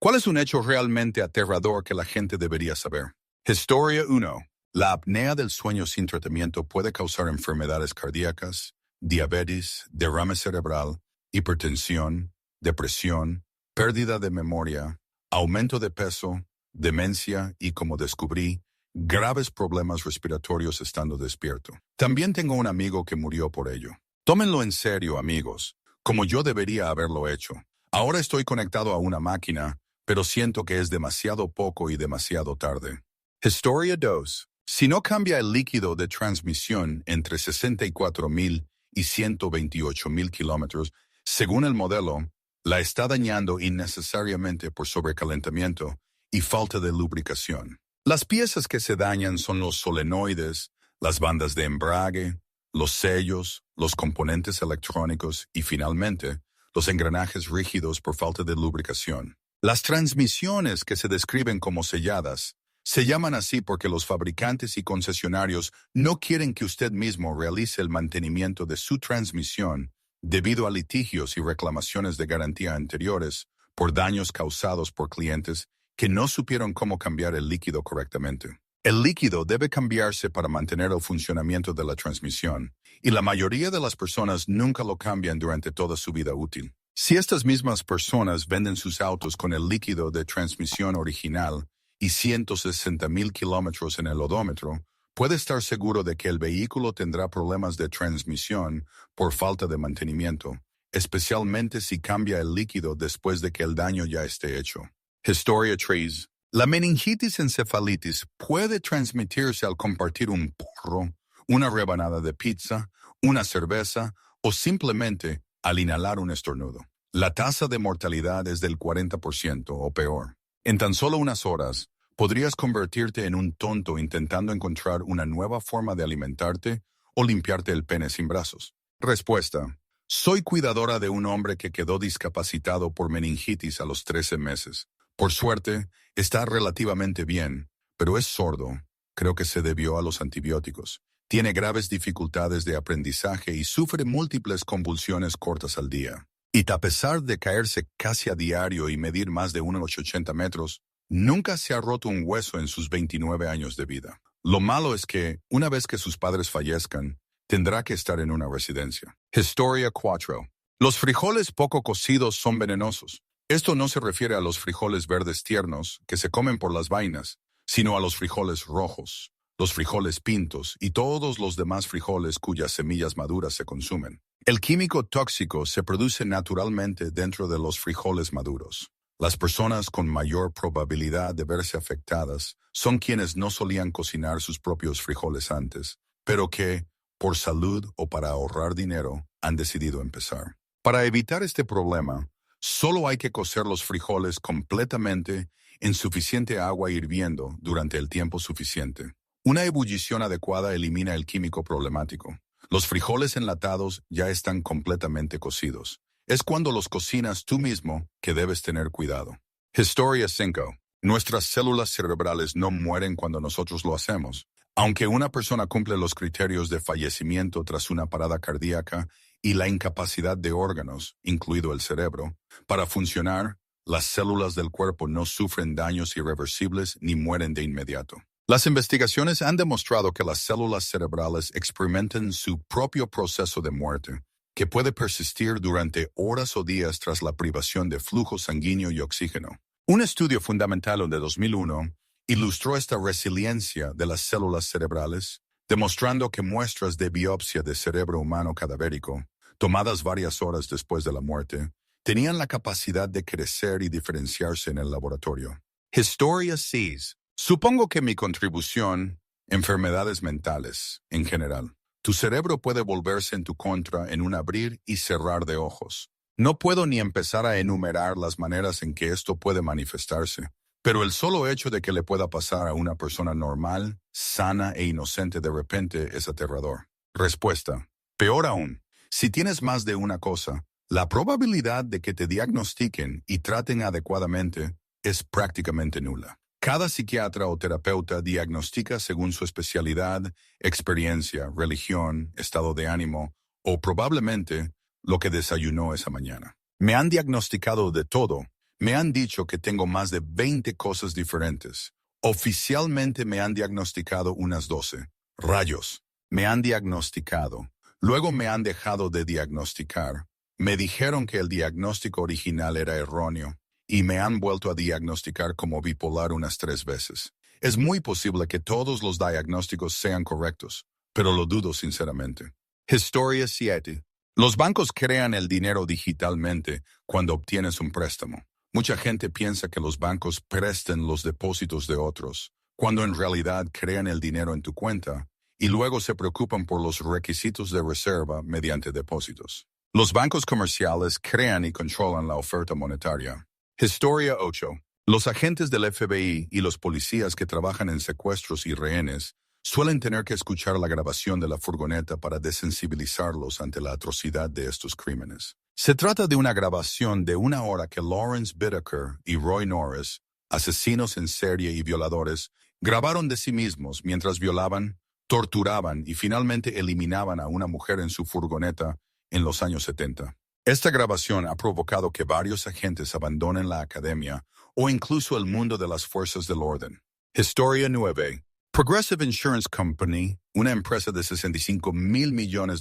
¿Cuál es un hecho realmente aterrador que la gente debería saber? Historia 1. La apnea del sueño sin tratamiento puede causar enfermedades cardíacas, diabetes, derrame cerebral, hipertensión, depresión, pérdida de memoria, aumento de peso, demencia y, como descubrí, graves problemas respiratorios estando despierto. También tengo un amigo que murió por ello. Tómenlo en serio, amigos, como yo debería haberlo hecho. Ahora estoy conectado a una máquina, pero siento que es demasiado poco y demasiado tarde. Historia 2. Si no cambia el líquido de transmisión entre 64,000 y 128,000 kilómetros, según el modelo, la está dañando innecesariamente por sobrecalentamiento y falta de lubricación. Las piezas que se dañan son los solenoides, las bandas de embrague, los sellos, los componentes electrónicos y, finalmente, los engranajes rígidos por falta de lubricación. Las transmisiones que se describen como selladas se llaman así porque los fabricantes y concesionarios no quieren que usted mismo realice el mantenimiento de su transmisión debido a litigios y reclamaciones de garantía anteriores por daños causados por clientes que no supieron cómo cambiar el líquido correctamente. El líquido debe cambiarse para mantener el funcionamiento de la transmisión, y la mayoría de las personas nunca lo cambian durante toda su vida útil. Si estas mismas personas venden sus autos con el líquido de transmisión original y 160,000 kilómetros en el odómetro, puede estar seguro de que el vehículo tendrá problemas de transmisión por falta de mantenimiento, especialmente si cambia el líquido después de que el daño ya esté hecho. Historia 3. La meningitis encefalitis puede transmitirse al compartir un porro, una rebanada de pizza, una cerveza o simplemente al inhalar un estornudo. La tasa de mortalidad es del 40% o peor. En tan solo unas horas, podrías convertirte en un tonto intentando encontrar una nueva forma de alimentarte o limpiarte el pene sin brazos. Respuesta. Soy cuidadora de un hombre que quedó discapacitado por meningitis a los 13 meses. Por suerte, está relativamente bien, pero es sordo. Creo que se debió a los antibióticos. Tiene graves dificultades de aprendizaje y sufre múltiples convulsiones cortas al día. Y a pesar de caerse casi a diario y medir más de 1,80 metros, nunca se ha roto un hueso en sus 29 años de vida. Lo malo es que, una vez que sus padres fallezcan, tendrá que estar en una residencia. Historia 4. Los frijoles poco cocidos son venenosos. Esto no se refiere a los frijoles verdes tiernos que se comen por las vainas, sino a los frijoles rojos, los frijoles pintos y todos los demás frijoles cuyas semillas maduras se consumen. El químico tóxico se produce naturalmente dentro de los frijoles maduros. Las personas con mayor probabilidad de verse afectadas son quienes no solían cocinar sus propios frijoles antes, pero que, por salud o para ahorrar dinero, han decidido empezar. Para evitar este problema, solo hay que cocer los frijoles completamente en suficiente agua hirviendo durante el tiempo suficiente. Una ebullición adecuada elimina el químico problemático. Los frijoles enlatados ya están completamente cocidos. Es cuando los cocinas tú mismo que debes tener cuidado. Historia 5. Nuestras células cerebrales no mueren cuando nosotros lo hacemos. Aunque una persona cumple los criterios de fallecimiento tras una parada cardíaca y la incapacidad de órganos, incluido el cerebro, para funcionar, las células del cuerpo no sufren daños irreversibles ni mueren de inmediato. Las investigaciones han demostrado que las células cerebrales experimentan su propio proceso de muerte, que puede persistir durante horas o días tras la privación de flujo sanguíneo y oxígeno. Un estudio fundamental de 2001 ilustró esta resiliencia de las células cerebrales, demostrando que muestras de biopsia de cerebro humano cadavérico, tomadas varias horas después de la muerte, tenían la capacidad de crecer y diferenciarse en el laboratorio. Historia 6. Supongo que mi contribución, enfermedades mentales, en general. Tu cerebro puede volverse en tu contra en un abrir y cerrar de ojos. No puedo ni empezar a enumerar las maneras en que esto puede manifestarse, pero el solo hecho de que le pueda pasar a una persona normal, sana e inocente de repente es aterrador. Respuesta. Peor aún, si tienes más de una cosa, la probabilidad de que te diagnostiquen y traten adecuadamente es prácticamente nula. Cada psiquiatra o terapeuta diagnostica según su especialidad, experiencia, religión, estado de ánimo o probablemente lo que desayunó esa mañana. Me han diagnosticado de todo, Me han dicho que tengo más de 20 cosas diferentes. Oficialmente me han diagnosticado unas 12. Rayos. Me han diagnosticado. Luego me han dejado de diagnosticar. Me dijeron que el diagnóstico original era erróneo y me han vuelto a diagnosticar como bipolar unas 3 veces. Es muy posible que todos los diagnósticos sean correctos, pero lo dudo sinceramente. Historia 7. Los bancos crean el dinero digitalmente cuando obtienes un préstamo. Mucha gente piensa que los bancos prestan los depósitos de otros, cuando en realidad crean el dinero en tu cuenta y luego se preocupan por los requisitos de reserva mediante depósitos. Los bancos comerciales crean y controlan la oferta monetaria. Historia 8. Los agentes del FBI y los policías que trabajan en secuestros y rehenes suelen tener que escuchar la grabación de la furgoneta para desensibilizarlos ante la atrocidad de estos crímenes. Se trata de una grabación de 1 hora que Lawrence Bittaker y Roy Norris, asesinos en serie y violadores, grabaron de sí mismos mientras violaban, torturaban y finalmente eliminaban a una mujer en su furgoneta en los años 70. Esta grabación ha provocado que varios agentes abandonen la academia o incluso el mundo de las fuerzas del orden. Historia 9. Progressive Insurance Company, una empresa de $65 mil millones,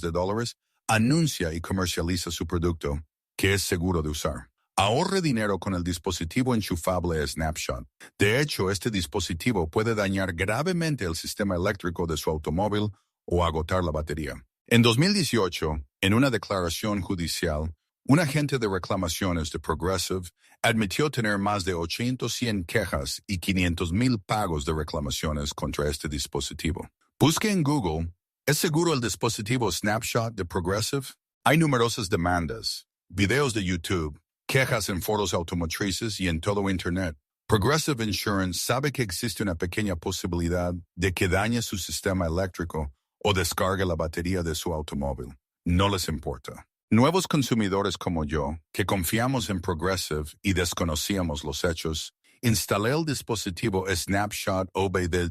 anuncia y comercializa su producto, que es seguro de usar. Ahorre dinero con el dispositivo enchufable Snapshot. De hecho, este dispositivo puede dañar gravemente el sistema eléctrico de su automóvil o agotar la batería. En 2018, en una declaración judicial, un agente de reclamaciones de Progressive admitió tener más de 800 quejas y 500,000 pagos de reclamaciones contra este dispositivo. Busque en Google, ¿es seguro el dispositivo Snapshot de Progressive? Hay numerosas demandas, videos de YouTube, quejas en foros automotrices y en todo Internet. Progressive Insurance sabe que existe una pequeña posibilidad de que dañe su sistema eléctrico o descargue la batería de su automóvil. No les importa. Nuevos consumidores como yo, que confiamos en Progressive y desconocíamos los hechos, instalé el dispositivo Snapshot OBD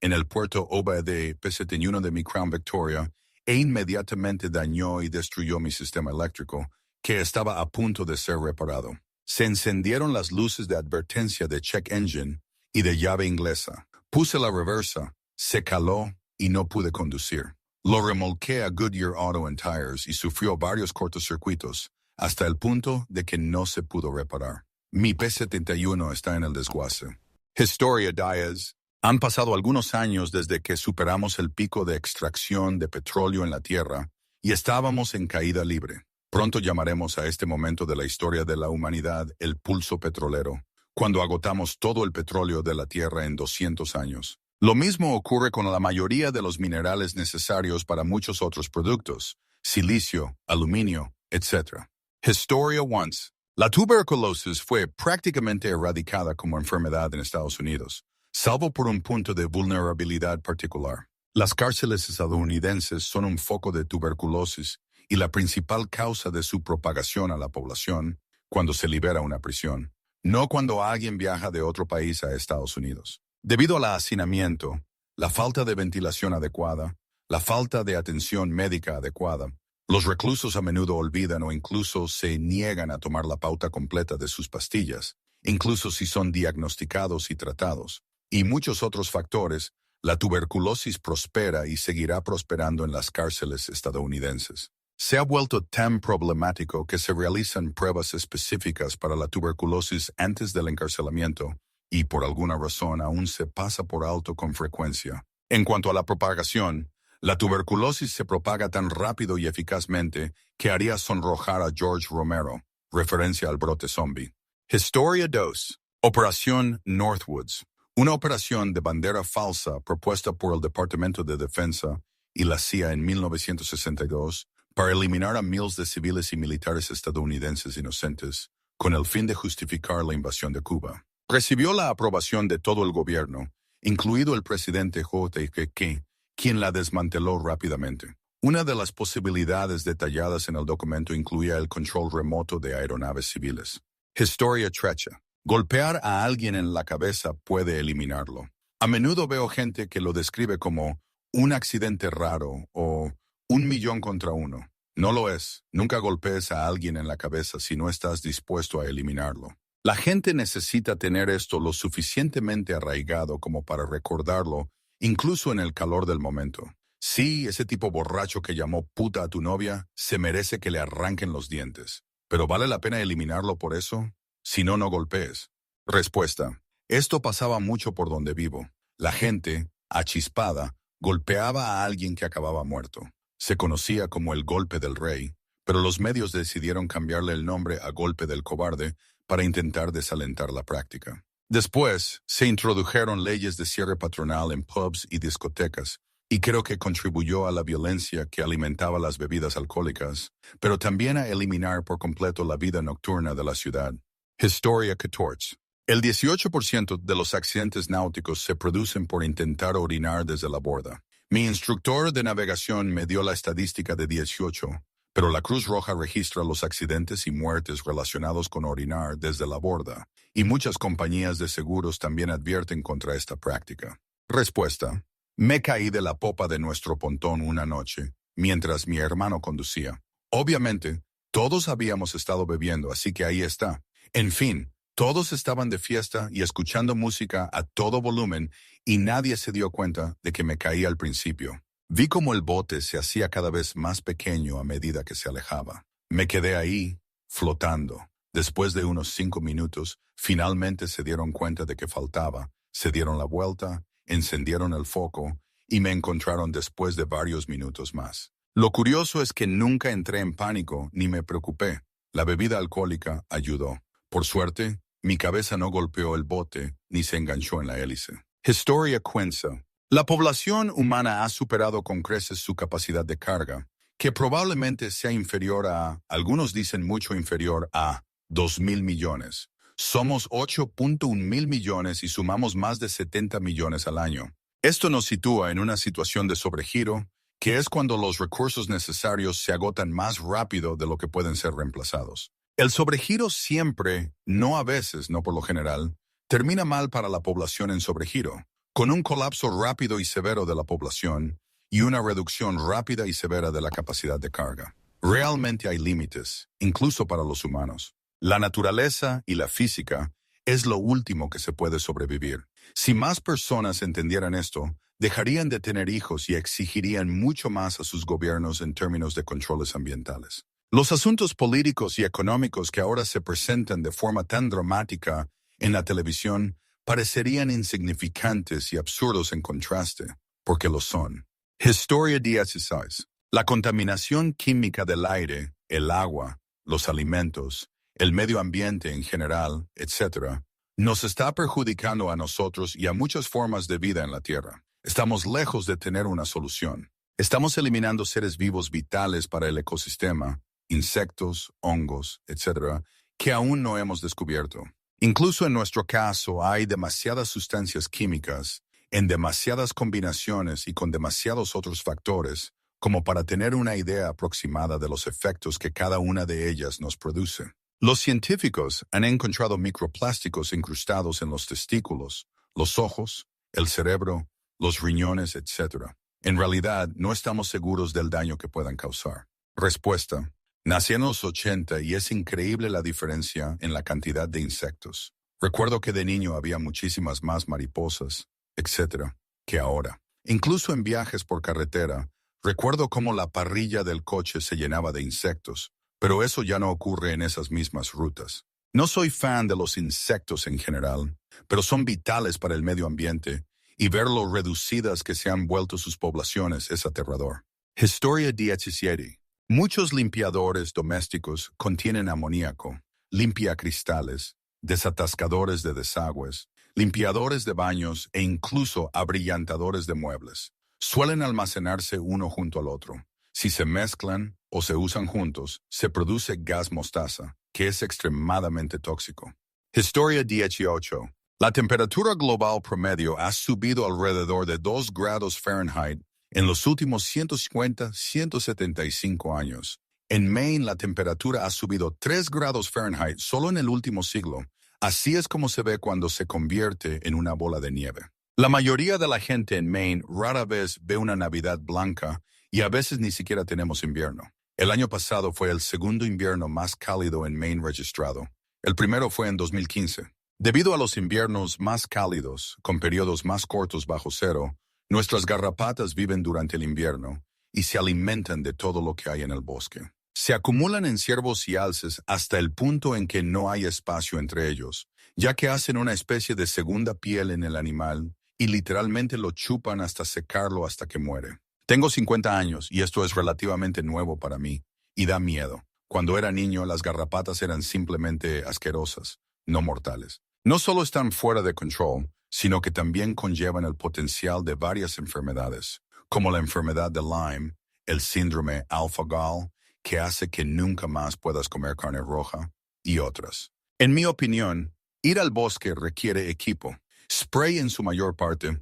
en el puerto OBD P71 de mi Crown Victoria e inmediatamente dañó y destruyó mi sistema eléctrico, que estaba a punto de ser reparado. Se encendieron las luces de advertencia de check engine y de llave inglesa. Puse la reversa, se caló y no pude conducir. Lo remolqué a Goodyear Auto and Tires y sufrió varios cortocircuitos, hasta el punto de que no se pudo reparar. Mi P71 está en el desguace. Historia 10. Han pasado algunos años desde que superamos el pico de extracción de petróleo en la Tierra y estábamos en caída libre. Pronto llamaremos a este momento de la historia de la humanidad el pulso petrolero, cuando agotamos todo el petróleo de la Tierra en 200 años. Lo mismo ocurre con la mayoría de los minerales necesarios para muchos otros productos, silicio, aluminio, etc. Historia once. La tuberculosis fue prácticamente erradicada como enfermedad en Estados Unidos, salvo por un punto de vulnerabilidad particular. Las cárceles estadounidenses son un foco de tuberculosis y la principal causa de su propagación a la población cuando se libera una prisión, no cuando alguien viaja de otro país a Estados Unidos. Debido al hacinamiento, la falta de ventilación adecuada, la falta de atención médica adecuada, los reclusos a menudo olvidan o incluso se niegan a tomar la pauta completa de sus pastillas, incluso si son diagnosticados y tratados. Y muchos otros factores, la tuberculosis prospera y seguirá prosperando en las cárceles estadounidenses. Se ha vuelto tan problemático que se realizan pruebas específicas para la tuberculosis antes del encarcelamiento, y por alguna razón aún se pasa por alto con frecuencia. En cuanto a la propagación, la tuberculosis se propaga tan rápido y eficazmente que haría sonrojar a George Romero, referencia al brote zombie. Historia 2. Operación Northwoods. Una operación de bandera falsa propuesta por el Departamento de Defensa y la CIA en 1962 para eliminar a miles de civiles y militares estadounidenses inocentes con el fin de justificar la invasión de Cuba. Recibió la aprobación de todo el gobierno, incluido el presidente J.F.K., quien la desmanteló rápidamente. Una de las posibilidades detalladas en el documento incluía el control remoto de aeronaves civiles. Historia trecha. Golpear a alguien en la cabeza puede eliminarlo. A menudo veo gente que lo describe como un accidente raro o 1,000,000 contra 1. No lo es. Nunca golpees a alguien en la cabeza si no estás dispuesto a eliminarlo. La gente necesita tener esto lo suficientemente arraigado como para recordarlo, incluso en el calor del momento. Sí, ese tipo borracho que llamó puta a tu novia se merece que le arranquen los dientes. ¿Pero vale la pena eliminarlo por eso? Si no, no golpees. Respuesta. Esto pasaba mucho por donde vivo. La gente, achispada, golpeaba a alguien que acababa muerto. Se conocía como el golpe del rey, pero los medios decidieron cambiarle el nombre a golpe del cobarde para intentar desalentar la práctica. Después, se introdujeron leyes de cierre patronal en pubs y discotecas, y creo que contribuyó a la violencia que alimentaba las bebidas alcohólicas, pero también a eliminar por completo la vida nocturna de la ciudad. Historia 14. El 18% de los accidentes náuticos se producen por intentar orinar desde la borda. Mi instructor de navegación me dio la estadística de 18, pero la Cruz Roja registra los accidentes y muertes relacionados con orinar desde la borda, y muchas compañías de seguros también advierten contra esta práctica. Respuesta. Me caí de la popa de nuestro pontón una noche, mientras mi hermano conducía. Obviamente, todos habíamos estado bebiendo, así que ahí está. En fin, todos estaban de fiesta y escuchando música a todo volumen y nadie se dio cuenta de que me caí al principio. Vi cómo el bote se hacía cada vez más pequeño a medida que se alejaba. Me quedé ahí, flotando. Después de unos 5 minutos, finalmente se dieron cuenta de que faltaba, se dieron la vuelta, encendieron el foco y me encontraron después de varios minutos más. Lo curioso es que nunca entré en pánico ni me preocupé. La bebida alcohólica ayudó. Por suerte, mi cabeza no golpeó el bote ni se enganchó en la hélice. Historia 15. La población humana ha superado con creces su capacidad de carga, que probablemente sea inferior a, algunos dicen mucho inferior a, 2.000 millones. Somos 8.1 mil millones y sumamos más de 70 millones al año. Esto nos sitúa en una situación de sobregiro, que es cuando los recursos necesarios se agotan más rápido de lo que pueden ser reemplazados. El sobregiro siempre, no a veces, no por lo general, termina mal para la población en sobregiro, con un colapso rápido y severo de la población y una reducción rápida y severa de la capacidad de carga. Realmente hay límites, incluso para los humanos. La naturaleza y la física es lo último que se puede sobrevivir. Si más personas entendieran esto, dejarían de tener hijos y exigirían mucho más a sus gobiernos en términos de controles ambientales. Los asuntos políticos y económicos que ahora se presentan de forma tan dramática en la televisión parecerían insignificantes y absurdos en contraste, porque lo son. Historia 16. La contaminación química del aire, el agua, los alimentos, el medio ambiente en general, etc., nos está perjudicando a nosotros y a muchas formas de vida en la Tierra. Estamos lejos de tener una solución. Estamos eliminando seres vivos vitales para el ecosistema, insectos, hongos, etc., que aún no hemos descubierto. Incluso en nuestro caso hay demasiadas sustancias químicas, en demasiadas combinaciones y con demasiados otros factores, como para tener una idea aproximada de los efectos que cada una de ellas nos produce. Los científicos han encontrado microplásticos incrustados en los testículos, los ojos, el cerebro, los riñones, etc. En realidad, no estamos seguros del daño que puedan causar. Respuesta. Nací en los 80 y es increíble la diferencia en la cantidad de insectos. Recuerdo que de niño había muchísimas más mariposas, etc., que ahora. Incluso en viajes por carretera, recuerdo cómo la parrilla del coche se llenaba de insectos, pero eso ya no ocurre en esas mismas rutas. No soy fan de los insectos en general, pero son vitales para el medio ambiente, y ver lo reducidas que se han vuelto sus poblaciones es aterrador. Historia 17. Muchos limpiadores domésticos contienen amoníaco, limpiacristales, desatascadores de desagües, limpiadores de baños e incluso abrillantadores de muebles. Suelen almacenarse uno junto al otro. Si se mezclan o se usan juntos, se produce gas mostaza, que es extremadamente tóxico. Historia 18. La temperatura global promedio ha subido alrededor de 2 grados Fahrenheit en los últimos 150-175 años. En Maine la temperatura ha subido 3 grados Fahrenheit solo en el último siglo. Así es como se ve cuando se convierte en una bola de nieve. La mayoría de la gente en Maine rara vez ve una Navidad blanca y a veces ni siquiera tenemos invierno. El año pasado fue el segundo invierno más cálido en Maine registrado. El primero fue en 2015. Debido a los inviernos más cálidos, con periodos más cortos bajo cero, nuestras garrapatas viven durante el invierno y se alimentan de todo lo que hay en el bosque. Se acumulan en ciervos y alces hasta el punto en que no hay espacio entre ellos, ya que hacen una especie de segunda piel en el animal y literalmente lo chupan hasta secarlo hasta que muere. Tengo 50 años y esto es relativamente nuevo para mí y da miedo. Cuando era niño, las garrapatas eran simplemente asquerosas, no mortales. No solo están fuera de control, sino que también conllevan el potencial de varias enfermedades, como la enfermedad de Lyme, el síndrome alpha-gal, que hace que nunca más puedas comer carne roja, y otras. En mi opinión, ir al bosque requiere equipo, spray en su mayor parte,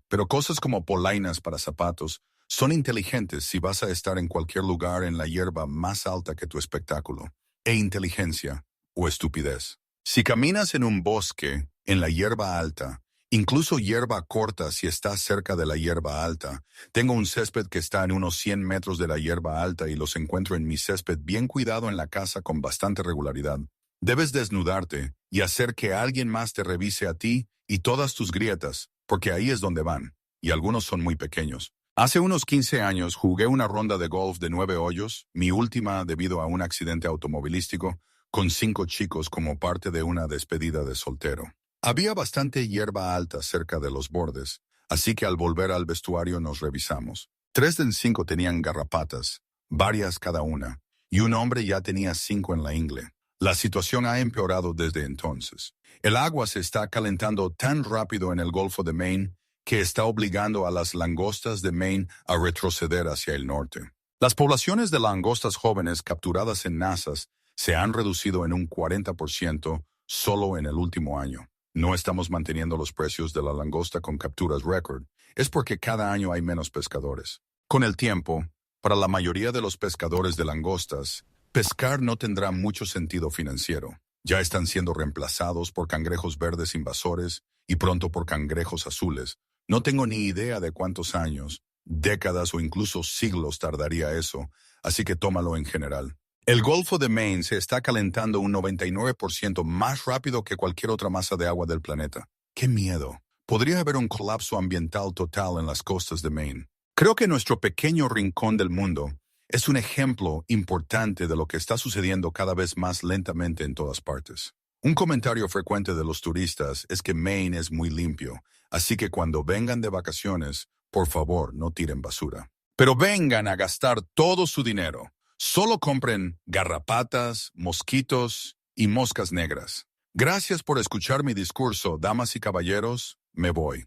pero cosas como polainas para zapatos son inteligentes si vas a estar en cualquier lugar en la hierba más alta que tu espectáculo, e inteligencia o estupidez. Si caminas en un bosque, en la hierba alta, incluso hierba corta si estás cerca de la hierba alta, tengo un césped que está en unos 100 metros de la hierba alta y los encuentro en mi césped bien cuidado en la casa con bastante regularidad. Debes desnudarte y hacer que alguien más te revise a ti y todas tus grietas, porque ahí es donde van, y algunos son muy pequeños. Hace unos 15 años jugué una ronda de golf de 9 hoyos, mi última debido a un accidente automovilístico, con 5 chicos como parte de una despedida de soltero. Había bastante hierba alta cerca de los bordes, así que al volver al vestuario nos revisamos. 3 de 5 tenían garrapatas, varias cada una, y un hombre ya tenía 5 en la ingle. La situación ha empeorado desde entonces. El agua se está calentando tan rápido en el Golfo de Maine que está obligando a las langostas de Maine a retroceder hacia el norte. Las poblaciones de langostas jóvenes capturadas en nazas se han reducido en un 40% solo en el último año. No estamos manteniendo los precios de la langosta con capturas récord. Es porque cada año hay menos pescadores. Con el tiempo, para la mayoría de los pescadores de langostas, pescar no tendrá mucho sentido financiero. Ya están siendo reemplazados por cangrejos verdes invasores y pronto por cangrejos azules. No tengo ni idea de cuántos años, décadas o incluso siglos tardaría eso, así que tómalo en general. El Golfo de Maine se está calentando un 99% más rápido que cualquier otra masa de agua del planeta. ¡Qué miedo! Podría haber un colapso ambiental total en las costas de Maine. Creo que nuestro pequeño rincón del mundo es un ejemplo importante de lo que está sucediendo cada vez más lentamente en todas partes. Un comentario frecuente de los turistas es que Maine es muy limpio, así que cuando vengan de vacaciones, por favor, no tiren basura. Pero vengan a gastar todo su dinero. Solo compren garrapatas, mosquitos y moscas negras. Gracias por escuchar mi discurso, damas y caballeros. Me voy.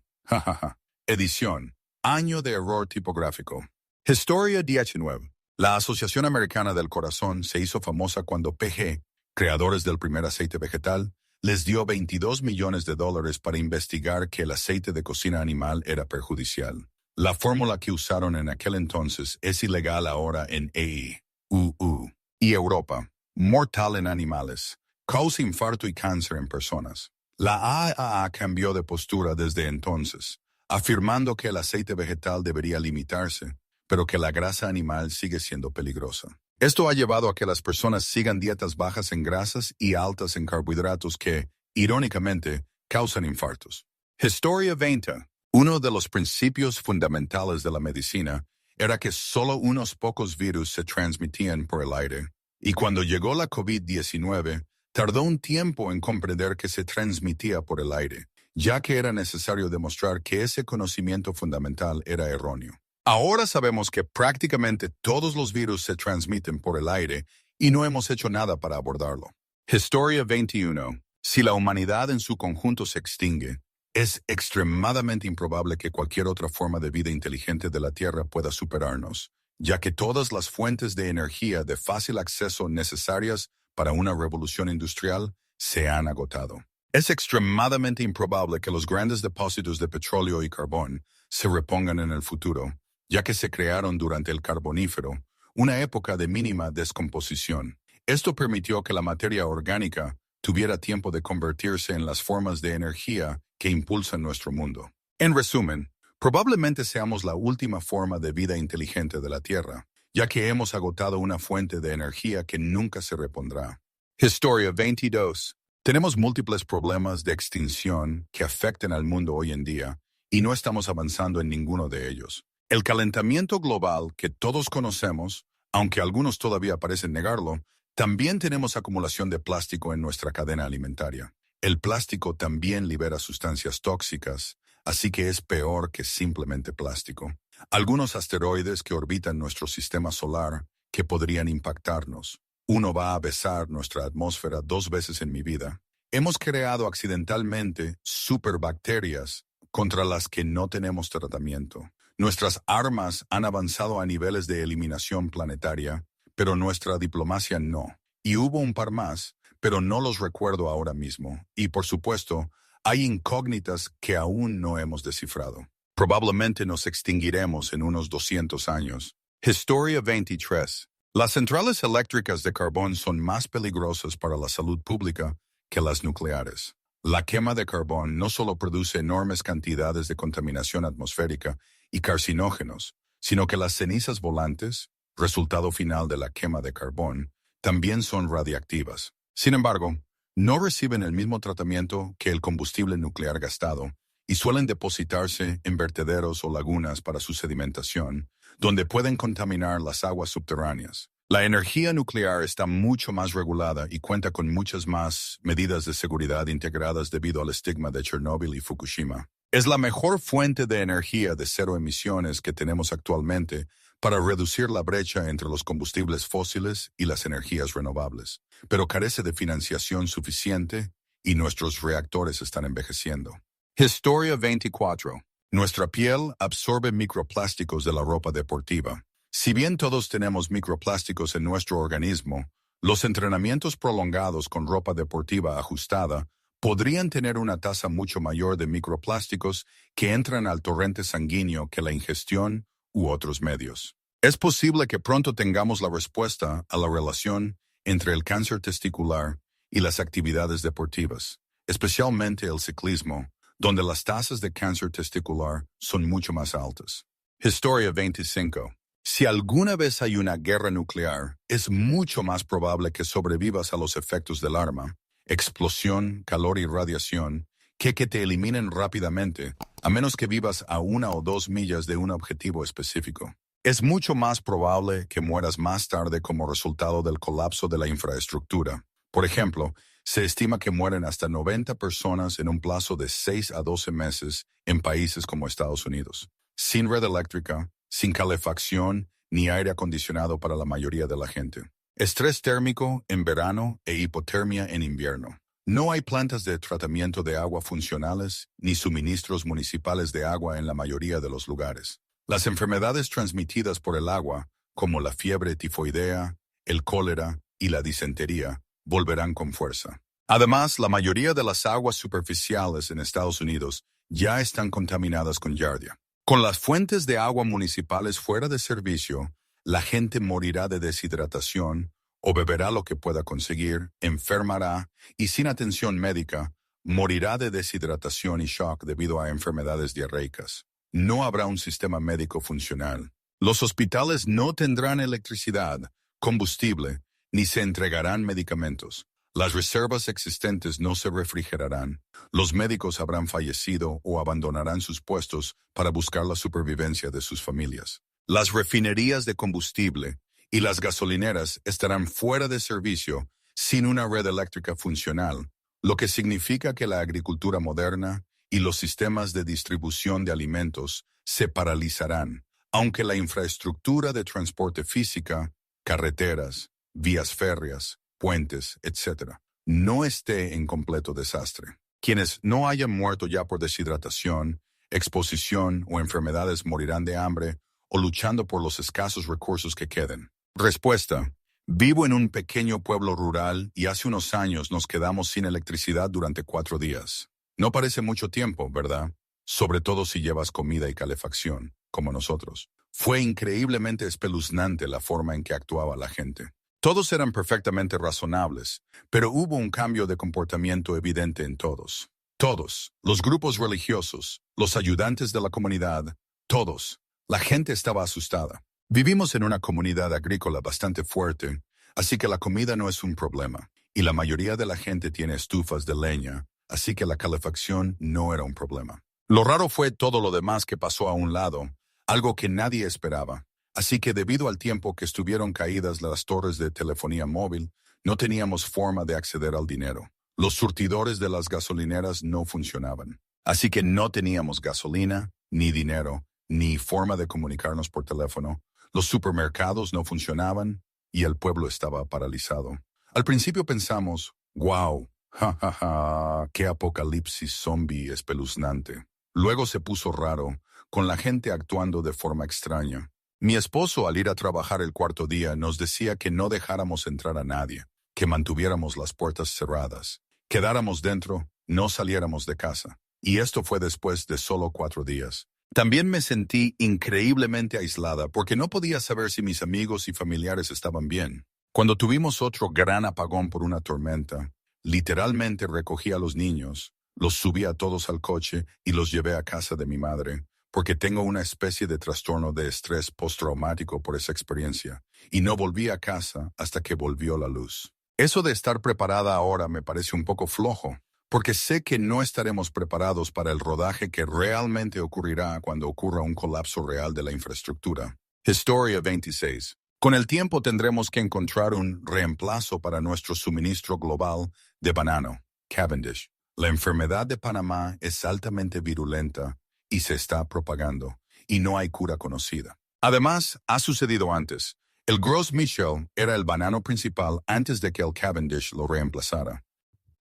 Edición. Año de error tipográfico. Historia 19. La Asociación Americana del Corazón se hizo famosa cuando P&G, creadores del primer aceite vegetal, les dio $22 millones para investigar que el aceite de cocina animal era perjudicial. La fórmula que usaron en aquel entonces es ilegal ahora en EU y Europa, mortal en animales, causa infarto y cáncer en personas. La AAA cambió de postura desde entonces, afirmando que el aceite vegetal debería limitarse, pero que la grasa animal sigue siendo peligrosa. Esto ha llevado a que las personas sigan dietas bajas en grasas y altas en carbohidratos que, irónicamente, causan infartos. Historia 20. Uno de los principios fundamentales de la medicina era que solo unos pocos virus se transmitían por el aire, y cuando llegó la COVID-19, tardó un tiempo en comprender que se transmitía por el aire, ya que era necesario demostrar que ese conocimiento fundamental era erróneo. Ahora sabemos que prácticamente todos los virus se transmiten por el aire y no hemos hecho nada para abordarlo. Historia 21. Si la humanidad en su conjunto se extingue, es extremadamente improbable que cualquier otra forma de vida inteligente de la Tierra pueda superarnos, ya que todas las fuentes de energía de fácil acceso necesarias para una revolución industrial se han agotado. Es extremadamente improbable que los grandes depósitos de petróleo y carbón se repongan en el futuro, ya que se crearon durante el Carbonífero, una época de mínima descomposición. Esto permitió que la materia orgánica tuviera tiempo de convertirse en las formas de energía que impulsan nuestro mundo. En resumen, probablemente seamos la última forma de vida inteligente de la Tierra, ya que hemos agotado una fuente de energía que nunca se repondrá. Historia 22. Tenemos múltiples problemas de extinción que afectan al mundo hoy en día y no estamos avanzando en ninguno de ellos. El calentamiento global que todos conocemos, aunque algunos todavía parecen negarlo, también tenemos acumulación de plástico en nuestra cadena alimentaria. El plástico también libera sustancias tóxicas, así que es peor que simplemente plástico. Algunos asteroides que orbitan nuestro sistema solar que podrían impactarnos. Uno va a besar nuestra atmósfera 2 veces en mi vida. Hemos creado accidentalmente superbacterias contra las que no tenemos tratamiento. Nuestras armas han avanzado a niveles de eliminación planetaria, pero nuestra diplomacia no. Y hubo un par más, pero no los recuerdo ahora mismo. Y por supuesto, hay incógnitas que aún no hemos descifrado. Probablemente nos extinguiremos en unos 200 años. Historia 23. Las centrales eléctricas de carbón son más peligrosas para la salud pública que las nucleares. La quema de carbón no solo produce enormes cantidades de contaminación atmosférica y carcinógenos, sino que las cenizas volantes, resultado final de la quema de carbón, también son radiactivas. Sin embargo, no reciben el mismo tratamiento que el combustible nuclear gastado y suelen depositarse en vertederos o lagunas para su sedimentación, donde pueden contaminar las aguas subterráneas. La energía nuclear está mucho más regulada y cuenta con muchas más medidas de seguridad integradas debido al estigma de Chernóbil y Fukushima. Es la mejor fuente de energía de cero emisiones que tenemos actualmente para reducir la brecha entre los combustibles fósiles y las energías renovables, pero carece de financiación suficiente y nuestros reactores están envejeciendo. Historia 24. Nuestra piel absorbe microplásticos de la ropa deportiva. Si bien todos tenemos microplásticos en nuestro organismo, los entrenamientos prolongados con ropa deportiva ajustada podrían tener una tasa mucho mayor de microplásticos que entran al torrente sanguíneo que la ingestión u otros medios. Es posible que pronto tengamos la respuesta a la relación entre el cáncer testicular y las actividades deportivas, especialmente el ciclismo, donde las tasas de cáncer testicular son mucho más altas. Historia 25. Si alguna vez hay una guerra nuclear, es mucho más probable que sobrevivas a los efectos del arma, explosión, calor y radiación, que te eliminen rápidamente, a menos que vivas a 1 o 2 millas de un objetivo específico. Es mucho más probable que mueras más tarde como resultado del colapso de la infraestructura. Por ejemplo, se estima que mueren hasta 90 personas en un plazo de 6 a 12 meses en países como Estados Unidos, sin red eléctrica, sin calefacción ni aire acondicionado para la mayoría de la gente. Estrés térmico en verano e hipotermia en invierno. No hay plantas de tratamiento de agua funcionales ni suministros municipales de agua en la mayoría de los lugares. Las enfermedades transmitidas por el agua, como la fiebre tifoidea, el cólera y la disentería, volverán con fuerza. Además, la mayoría de las aguas superficiales en Estados Unidos ya están contaminadas con giardia. Con las fuentes de agua municipales fuera de servicio, la gente morirá de deshidratación o beberá lo que pueda conseguir, enfermará y sin atención médica, morirá de deshidratación y shock debido a enfermedades diarreicas. No habrá un sistema médico funcional. Los hospitales no tendrán electricidad, combustible, ni se entregarán medicamentos. Las reservas existentes no se refrigerarán. Los médicos habrán fallecido o abandonarán sus puestos para buscar la supervivencia de sus familias. Las refinerías de combustible y las gasolineras estarán fuera de servicio sin una red eléctrica funcional, lo que significa que la agricultura moderna y los sistemas de distribución de alimentos se paralizarán, aunque la infraestructura de transporte física, carreteras, vías férreas, puentes, etc., no esté en completo desastre. Quienes no hayan muerto ya por deshidratación, exposición o enfermedades morirán de hambre o luchando por los escasos recursos que queden. Respuesta. Vivo en un pequeño pueblo rural y hace unos años nos quedamos sin electricidad durante 4 días. No parece mucho tiempo, ¿verdad? Sobre todo si llevas comida y calefacción, como nosotros. Fue increíblemente espeluznante la forma en que actuaba la gente. Todos eran perfectamente razonables, pero hubo un cambio de comportamiento evidente en todos. Todos, los grupos religiosos, los ayudantes de la comunidad, todos. La gente estaba asustada. Vivimos en una comunidad agrícola bastante fuerte, así que la comida no es un problema. y la mayoría de la gente tiene estufas de leña, así que la calefacción no era un problema. Lo raro fue todo lo demás que pasó a un lado, algo que nadie esperaba. Así que debido al tiempo que estuvieron caídas las torres de telefonía móvil, no teníamos forma de acceder al dinero. Los surtidores de las gasolineras no funcionaban. Así que no teníamos gasolina, ni dinero, ni forma de comunicarnos por teléfono. Los supermercados no funcionaban y el pueblo estaba paralizado. Al principio pensamos, wow, jajaja, qué apocalipsis zombie espeluznante. Luego se puso raro, con la gente actuando de forma extraña. Mi esposo, al ir a trabajar el cuarto día, nos decía que no dejáramos entrar a nadie, que mantuviéramos las puertas cerradas, quedáramos dentro, no saliéramos de casa. Y esto fue después de solo 4 días. También me sentí increíblemente aislada porque no podía saber si mis amigos y familiares estaban bien. Cuando tuvimos otro gran apagón por una tormenta, literalmente recogí a los niños, los subí a todos al coche y los llevé a casa de mi madre, porque tengo una especie de trastorno de estrés postraumático por esa experiencia, y no volví a casa hasta que volvió la luz. Eso de estar preparada ahora me parece un poco flojo, porque sé que no estaremos preparados para el rodaje que realmente ocurrirá cuando ocurra un colapso real de la infraestructura. Historia 26. Con el tiempo tendremos que encontrar un reemplazo para nuestro suministro global de banano, Cavendish. La enfermedad de Panamá es altamente virulenta y se está propagando, y no hay cura conocida. Además, ha sucedido antes. El Gros Michel era el banano principal antes de que el Cavendish lo reemplazara.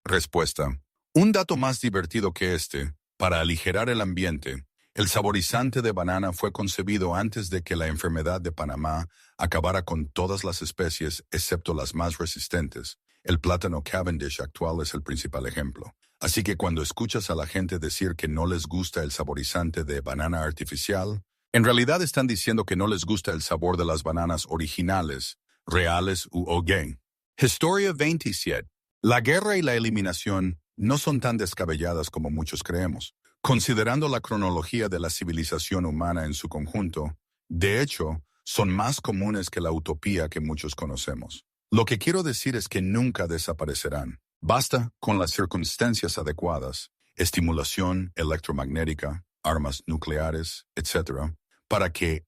Respuesta. Un dato más divertido que este, para aligerar el ambiente, el saborizante de banana fue concebido antes de que la enfermedad de Panamá acabara con todas las especies excepto las más resistentes. El plátano Cavendish actual es el principal ejemplo. Así que cuando escuchas a la gente decir que no les gusta el saborizante de banana artificial, en realidad están diciendo que no les gusta el sabor de las bananas originales, reales u hoguén. Historia 27. La guerra y la eliminación no son tan descabelladas como muchos creemos. Considerando la cronología de la civilización humana en su conjunto, de hecho, son más comunes que la utopía que muchos conocemos. Lo que quiero decir es que nunca desaparecerán. Basta con las circunstancias adecuadas, estimulación electromagnética, armas nucleares, etc., para que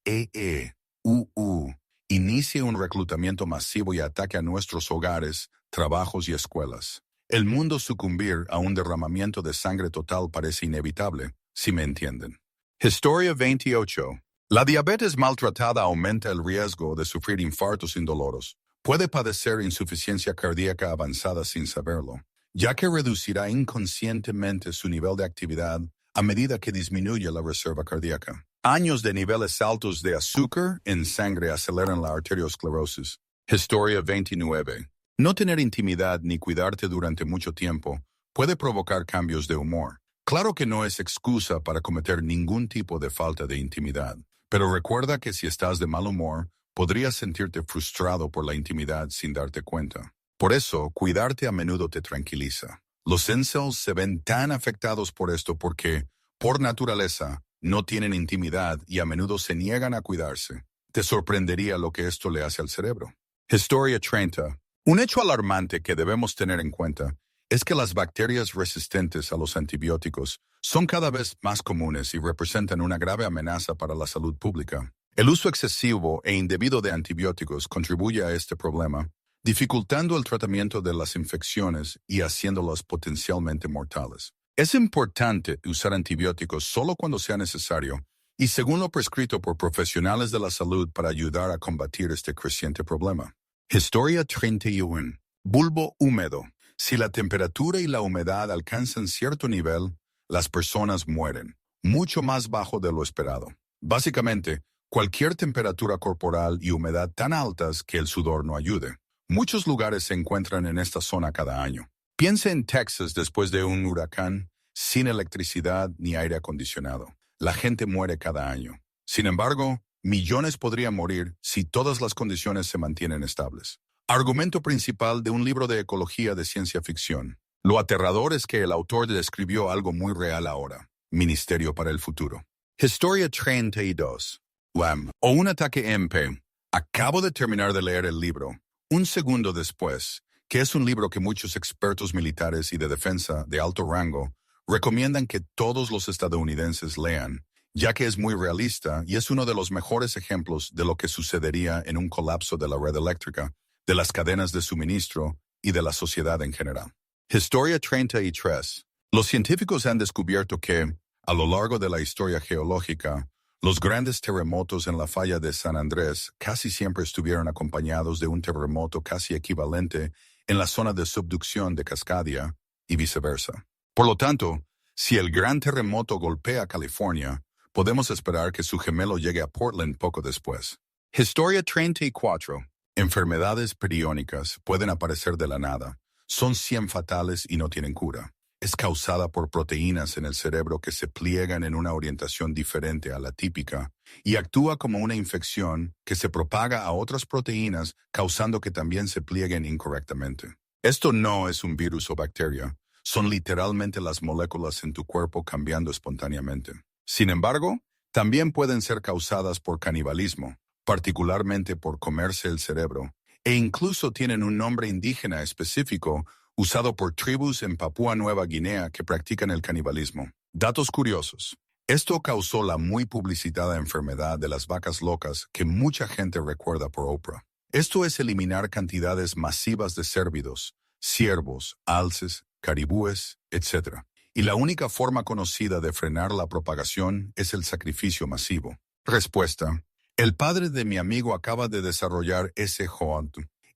inicie un reclutamiento masivo y ataque a nuestros hogares, trabajos y escuelas. El mundo sucumbir a un derramamiento de sangre total parece inevitable, si me entienden. Historia 28. La diabetes maltratada aumenta el riesgo de sufrir infartos indoloros. Puede padecer insuficiencia cardíaca avanzada sin saberlo, ya que reducirá inconscientemente su nivel de actividad a medida que disminuye la reserva cardíaca. Años de niveles altos de azúcar en sangre aceleran la arteriosclerosis. Historia 29. No tener intimidad ni cuidarte durante mucho tiempo puede provocar cambios de humor. Claro que no es excusa para cometer ningún tipo de falta de intimidad, pero recuerda que si estás de mal humor, podrías sentirte frustrado por la intimidad sin darte cuenta. Por eso, cuidarte a menudo te tranquiliza. Los incels se ven tan afectados por esto porque, por naturaleza, no tienen intimidad y a menudo se niegan a cuidarse. Te sorprendería lo que esto le hace al cerebro. Historia 30. Un hecho alarmante que debemos tener en cuenta es que las bacterias resistentes a los antibióticos son cada vez más comunes y representan una grave amenaza para la salud pública. El uso excesivo e indebido de antibióticos contribuye a este problema, dificultando el tratamiento de las infecciones y haciéndolas potencialmente mortales. Es importante usar antibióticos solo cuando sea necesario y según lo prescrito por profesionales de la salud para ayudar a combatir este creciente problema. Historia 31. Bulbo húmedo. Si la temperatura y la humedad alcanzan cierto nivel, las personas mueren, mucho más bajo de lo esperado. Básicamente, cualquier temperatura corporal y humedad tan altas que el sudor no ayude. Muchos lugares se encuentran en esta zona cada año. Piense en Texas después de un huracán, sin electricidad ni aire acondicionado. La gente muere cada año. Sin embargo, millones podrían morir si todas las condiciones se mantienen estables. Argumento principal de un libro de ecología de ciencia ficción. Lo aterrador es que el autor describió algo muy real ahora. Ministerio para el futuro. Historia 32. WAM o un ataque MP. Acabo de terminar de leer el libro. Un segundo después, que es un libro que muchos expertos militares y de defensa de alto rango recomiendan que todos los estadounidenses lean, ya que es muy realista y es uno de los mejores ejemplos de lo que sucedería en un colapso de la red eléctrica, de las cadenas de suministro y de la sociedad en general. Historia 33. Los científicos han descubierto que, a lo largo de la historia geológica, los grandes terremotos en la falla de San Andrés casi siempre estuvieron acompañados de un terremoto casi equivalente en la zona de subducción de Cascadia y viceversa. Por lo tanto, si el gran terremoto golpea California, podemos esperar que su gemelo llegue a Portland poco después. Historia 34. Enfermedades periónicas pueden aparecer de la nada. Son 100 fatales y no tienen cura. Es causada por proteínas en el cerebro que se pliegan en una orientación diferente a la típica y actúa como una infección que se propaga a otras proteínas causando que también se plieguen incorrectamente. Esto no es un virus o bacteria, son literalmente las moléculas en tu cuerpo cambiando espontáneamente. Sin embargo, también pueden ser causadas por canibalismo, particularmente por comerse el cerebro, e incluso tienen un nombre indígena específico usado por tribus en Papúa Nueva Guinea que practican el canibalismo. Datos curiosos. Esto causó la muy publicitada enfermedad de las vacas locas que mucha gente recuerda por Oprah. Esto es eliminar cantidades masivas de cérvidos, ciervos, alces, caribúes, etc. Y la única forma conocida de frenar la propagación es el sacrificio masivo. Respuesta. El padre de mi amigo acaba de desarrollar ese HOAD.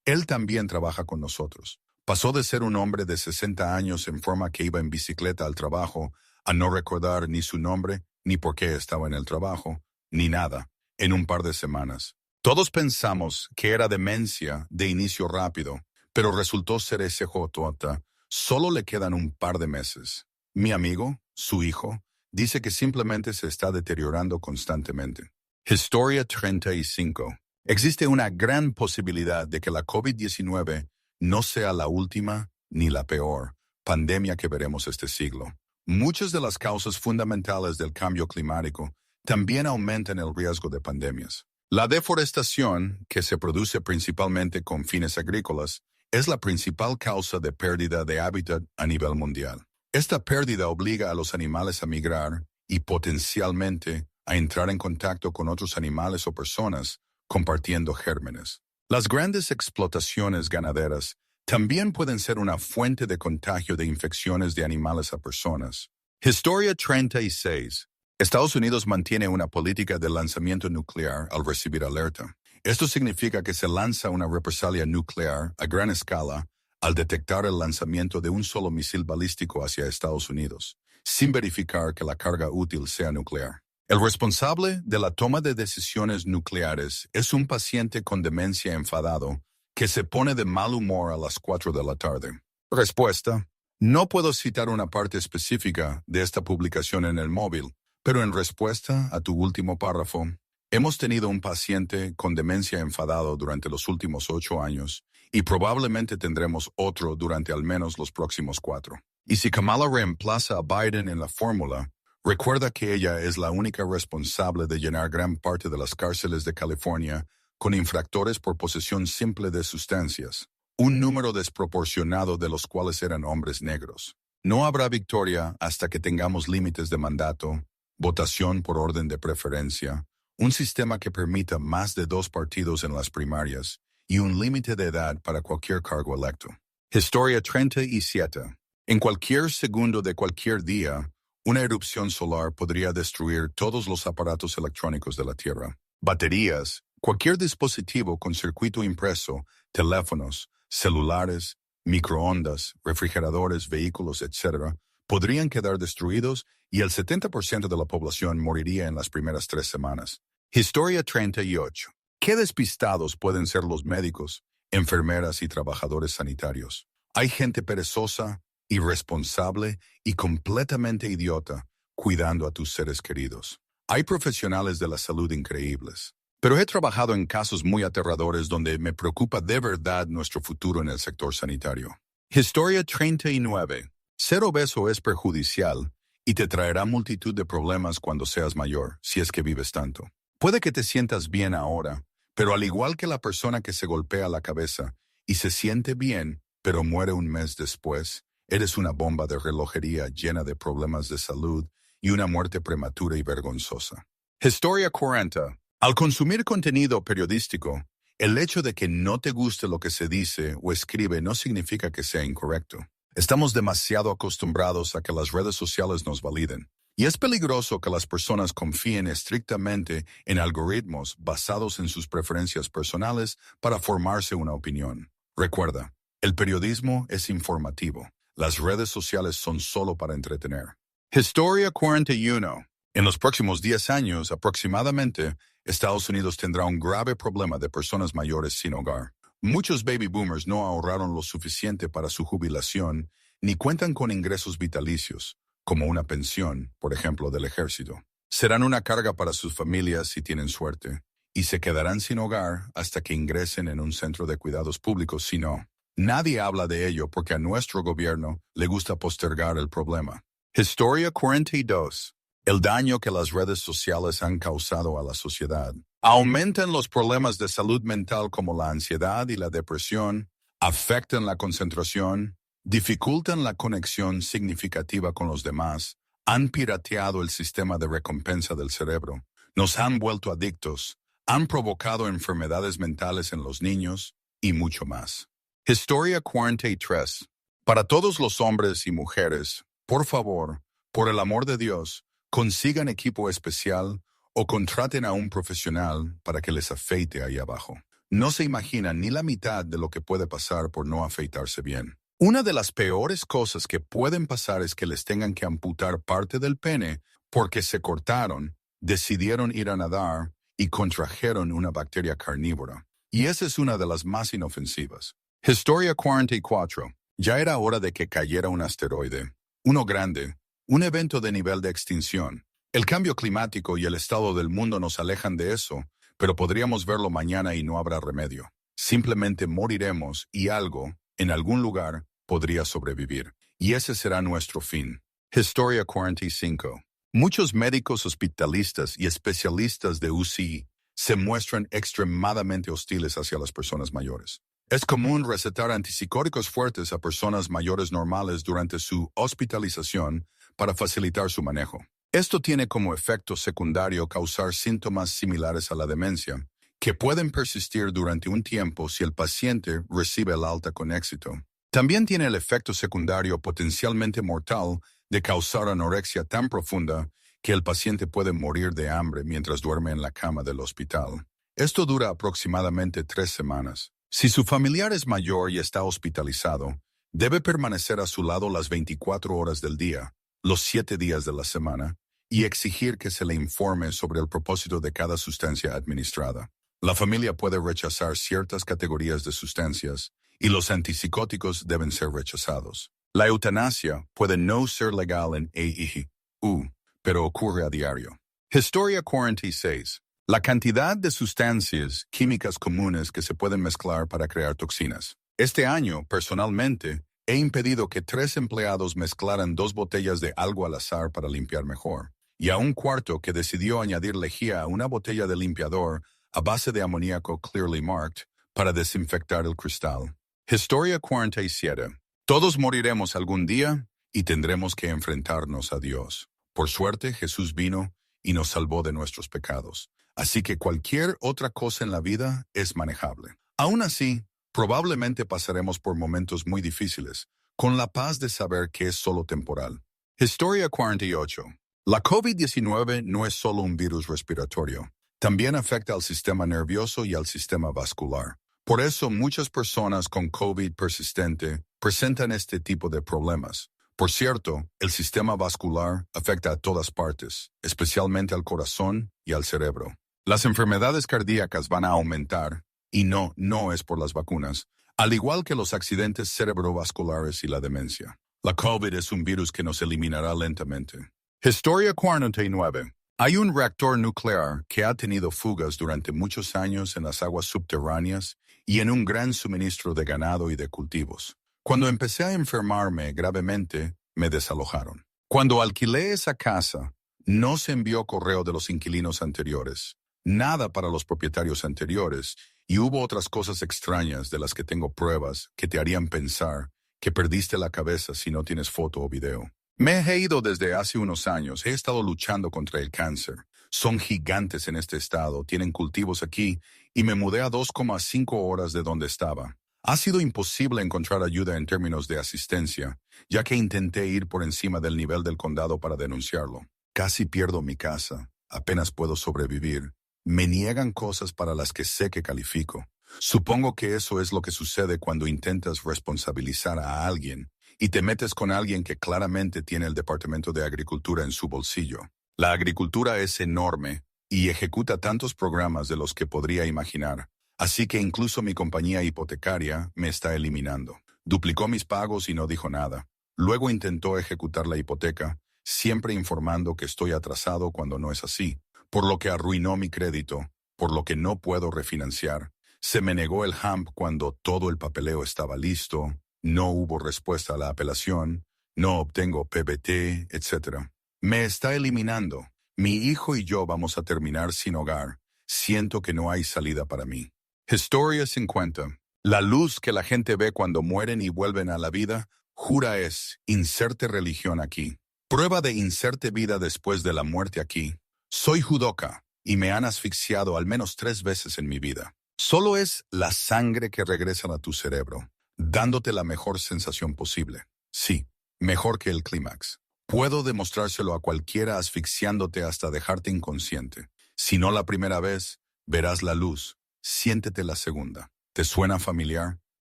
Él también trabaja con nosotros. Pasó de ser un hombre de 60 años en forma que iba en bicicleta al trabajo a no recordar ni su nombre, ni por qué estaba en el trabajo, ni nada, en un par de semanas. Todos pensamos que era demencia de inicio rápido, pero resultó ser ese HOAD. Solo le quedan un par de meses. Mi amigo, su hijo, dice que simplemente se está deteriorando constantemente. Historia 35. Existe una gran posibilidad de que la COVID-19 no sea la última ni la peor pandemia que veremos este siglo. Muchas de las causas fundamentales del cambio climático también aumentan el riesgo de pandemias. La deforestación, que se produce principalmente con fines agrícolas, es la principal causa de pérdida de hábitat a nivel mundial. Esta pérdida obliga a los animales a migrar y potencialmente a entrar en contacto con otros animales o personas, compartiendo gérmenes. Las grandes explotaciones ganaderas también pueden ser una fuente de contagio de infecciones de animales a personas. Historia 36. Estados Unidos mantiene una política de lanzamiento nuclear al recibir alerta. Esto significa que se lanza una represalia nuclear a gran escala al detectar el lanzamiento de un solo misil balístico hacia Estados Unidos, sin verificar que la carga útil sea nuclear. El responsable de la toma de decisiones nucleares es un paciente con demencia enfadado que se pone de mal humor a las 4 de la tarde. Respuesta. No puedo citar una parte específica de esta publicación en el móvil, pero en respuesta a tu último párrafo, hemos tenido un paciente con demencia enfadado durante los últimos 8 años y probablemente tendremos otro durante al menos los próximos 4. Y si Kamala reemplaza a Biden en la fórmula, recuerda que ella es la única responsable de llenar gran parte de las cárceles de California con infractores por posesión simple de sustancias, un número desproporcionado de los cuales eran hombres negros. No habrá victoria hasta que tengamos límites de mandato, votación por orden de preferencia, un sistema que permita más de 2 partidos en las primarias y un límite de edad para cualquier cargo electo. Historia 37. En cualquier segundo de cualquier día, una erupción solar podría destruir todos los aparatos electrónicos de la Tierra. Baterías, cualquier dispositivo con circuito impreso, teléfonos, celulares, microondas, refrigeradores, vehículos, etc., podrían quedar destruidos y el 70% de la población moriría en las primeras 3 semanas. Historia 38. ¿Qué despistados pueden ser los médicos, enfermeras y trabajadores sanitarios? Hay gente perezosa, irresponsable y completamente idiota cuidando a tus seres queridos. Hay profesionales de la salud increíbles, pero he trabajado en casos muy aterradores donde me preocupa de verdad nuestro futuro en el sector sanitario. Historia 39. Ser obeso es perjudicial y te traerá multitud de problemas cuando seas mayor, si es que vives tanto. Puede que te sientas bien ahora, pero al igual que la persona que se golpea la cabeza y se siente bien, pero muere un mes después, eres una bomba de relojería llena de problemas de salud y una muerte prematura y vergonzosa. Historia 40. Al consumir contenido periodístico, el hecho de que no te guste lo que se dice o escribe no significa que sea incorrecto. Estamos demasiado acostumbrados a que las redes sociales nos validen. Y es peligroso que las personas confíen estrictamente en algoritmos basados en sus preferencias personales para formarse una opinión. Recuerda, el periodismo es informativo. Las redes sociales son solo para entretener. Historia 41. En los próximos 10 años, aproximadamente, Estados Unidos tendrá un grave problema de personas mayores sin hogar. Muchos baby boomers no ahorraron lo suficiente para su jubilación ni cuentan con ingresos vitalicios, como una pensión, por ejemplo, del ejército. Serán una carga para sus familias si tienen suerte, y se quedarán sin hogar hasta que ingresen en un centro de cuidados públicos si no. Nadie habla de ello porque a nuestro gobierno le gusta postergar el problema. Historia 42. El daño que las redes sociales han causado a la sociedad. Aumentan los problemas de salud mental como la ansiedad y la depresión, afectan la concentración, dificultan la conexión significativa con los demás, han pirateado el sistema de recompensa del cerebro, nos han vuelto adictos, han provocado enfermedades mentales en los niños y mucho más. Historia 43. Para todos los hombres y mujeres, por favor, por el amor de Dios, consigan equipo especial o contraten a un profesional para que les afeite ahí abajo. No se imaginan ni la mitad de lo que puede pasar por no afeitarse bien. Una de las peores cosas que pueden pasar es que les tengan que amputar parte del pene porque se cortaron, decidieron ir a nadar y contrajeron una bacteria carnívora. Y esa es una de las más inofensivas. Historia 44. Ya era hora de que cayera un asteroide. Uno grande. Un evento de nivel de extinción. El cambio climático y el estado del mundo nos alejan de eso, pero podríamos verlo mañana y no habrá remedio. Simplemente moriremos y algo, en algún lugar, podría sobrevivir. Y ese será nuestro fin. Historia 45. Muchos médicos hospitalistas y especialistas de UCI se muestran extremadamente hostiles hacia las personas mayores. Es común recetar antipsicóticos fuertes a personas mayores normales durante su hospitalización para facilitar su manejo. Esto tiene como efecto secundario causar síntomas similares a la demencia, que pueden persistir durante un tiempo si el paciente recibe el alta con éxito. También tiene el efecto secundario potencialmente mortal de causar anorexia tan profunda que el paciente puede morir de hambre mientras duerme en la cama del hospital. Esto dura aproximadamente 3 semanas. Si su familiar es mayor y está hospitalizado, debe permanecer a su lado las 24 horas del día, los 7 días de la semana, y exigir que se le informe sobre el propósito de cada sustancia administrada. La familia puede rechazar ciertas categorías de sustancias, y los antipsicóticos deben ser rechazados. La eutanasia puede no ser legal en EIU, pero ocurre a diario. Historia 46. La cantidad de sustancias químicas comunes que se pueden mezclar para crear toxinas. Este año, personalmente, he impedido que 3 empleados mezclaran 2 botellas de algo al azar para limpiar mejor, y a un cuarto que decidió añadir lejía a una botella de limpiador a base de amoníaco clearly marked para desinfectar el cristal. Historia 47. Todos moriremos algún día y tendremos que enfrentarnos a Dios. Por suerte, Jesús vino y nos salvó de nuestros pecados. Así que cualquier otra cosa en la vida es manejable. Aún así, probablemente pasaremos por momentos muy difíciles, con la paz de saber que es solo temporal. Historia 48. La COVID-19 no es solo un virus respiratorio. También afecta al sistema nervioso y al sistema vascular. Por eso muchas personas con COVID persistente presentan este tipo de problemas. Por cierto, el sistema vascular afecta a todas partes, especialmente al corazón y al cerebro. Las enfermedades cardíacas van a aumentar, y no es por las vacunas, al igual que los accidentes cerebrovasculares y la demencia. La COVID es un virus que nos eliminará lentamente. Historia 49. Hay un reactor nuclear que ha tenido fugas durante muchos años en las aguas subterráneas y en un gran suministro de ganado y de cultivos. Cuando empecé a enfermarme gravemente, me desalojaron. Cuando alquilé esa casa, no se envió correo de los inquilinos anteriores, nada para los propietarios anteriores, Y hubo otras cosas extrañas de las que tengo pruebas que te harían pensar que perdiste la cabeza si no tienes foto o video. Me he ido desde hace unos años, he estado luchando contra el cáncer. Son gigantes en este estado, tienen cultivos aquí y me mudé a 2,5 horas de donde estaba. Ha sido imposible encontrar ayuda en términos de asistencia, ya que intenté ir por encima del nivel del condado para denunciarlo. Casi pierdo mi casa, apenas puedo sobrevivir. Me niegan cosas para las que sé que califico. Supongo que eso es lo que sucede cuando intentas responsabilizar a alguien y te metes con alguien que claramente tiene el Departamento de Agricultura en su bolsillo. La agricultura es enorme y ejecuta tantos programas de los que podría imaginar. Así que incluso mi compañía hipotecaria me está eliminando. Duplicó mis pagos y no dijo nada. Luego intentó ejecutar la hipoteca, siempre informando que estoy atrasado cuando no es así, por lo que arruinó mi crédito, por lo que no puedo refinanciar. Se me negó el HAMP cuando todo el papeleo estaba listo, no hubo respuesta a la apelación, no obtengo PBT, etc. Me está eliminando. Mi hijo y yo vamos a terminar sin hogar. Siento que no hay salida para mí. Historia 50. La luz que la gente ve cuando mueren y vuelven a la vida, jura es, inserte religión aquí. Prueba de inserte vida después de la muerte aquí. Soy judoka y me han asfixiado al menos 3 veces en mi vida. Solo es la sangre que regresa a tu cerebro, dándote la mejor sensación posible. Sí, mejor que el clímax. Puedo demostrárselo a cualquiera asfixiándote hasta dejarte inconsciente. Si no la primera vez, verás la luz. Siéntete la segunda. ¿Te suena familiar?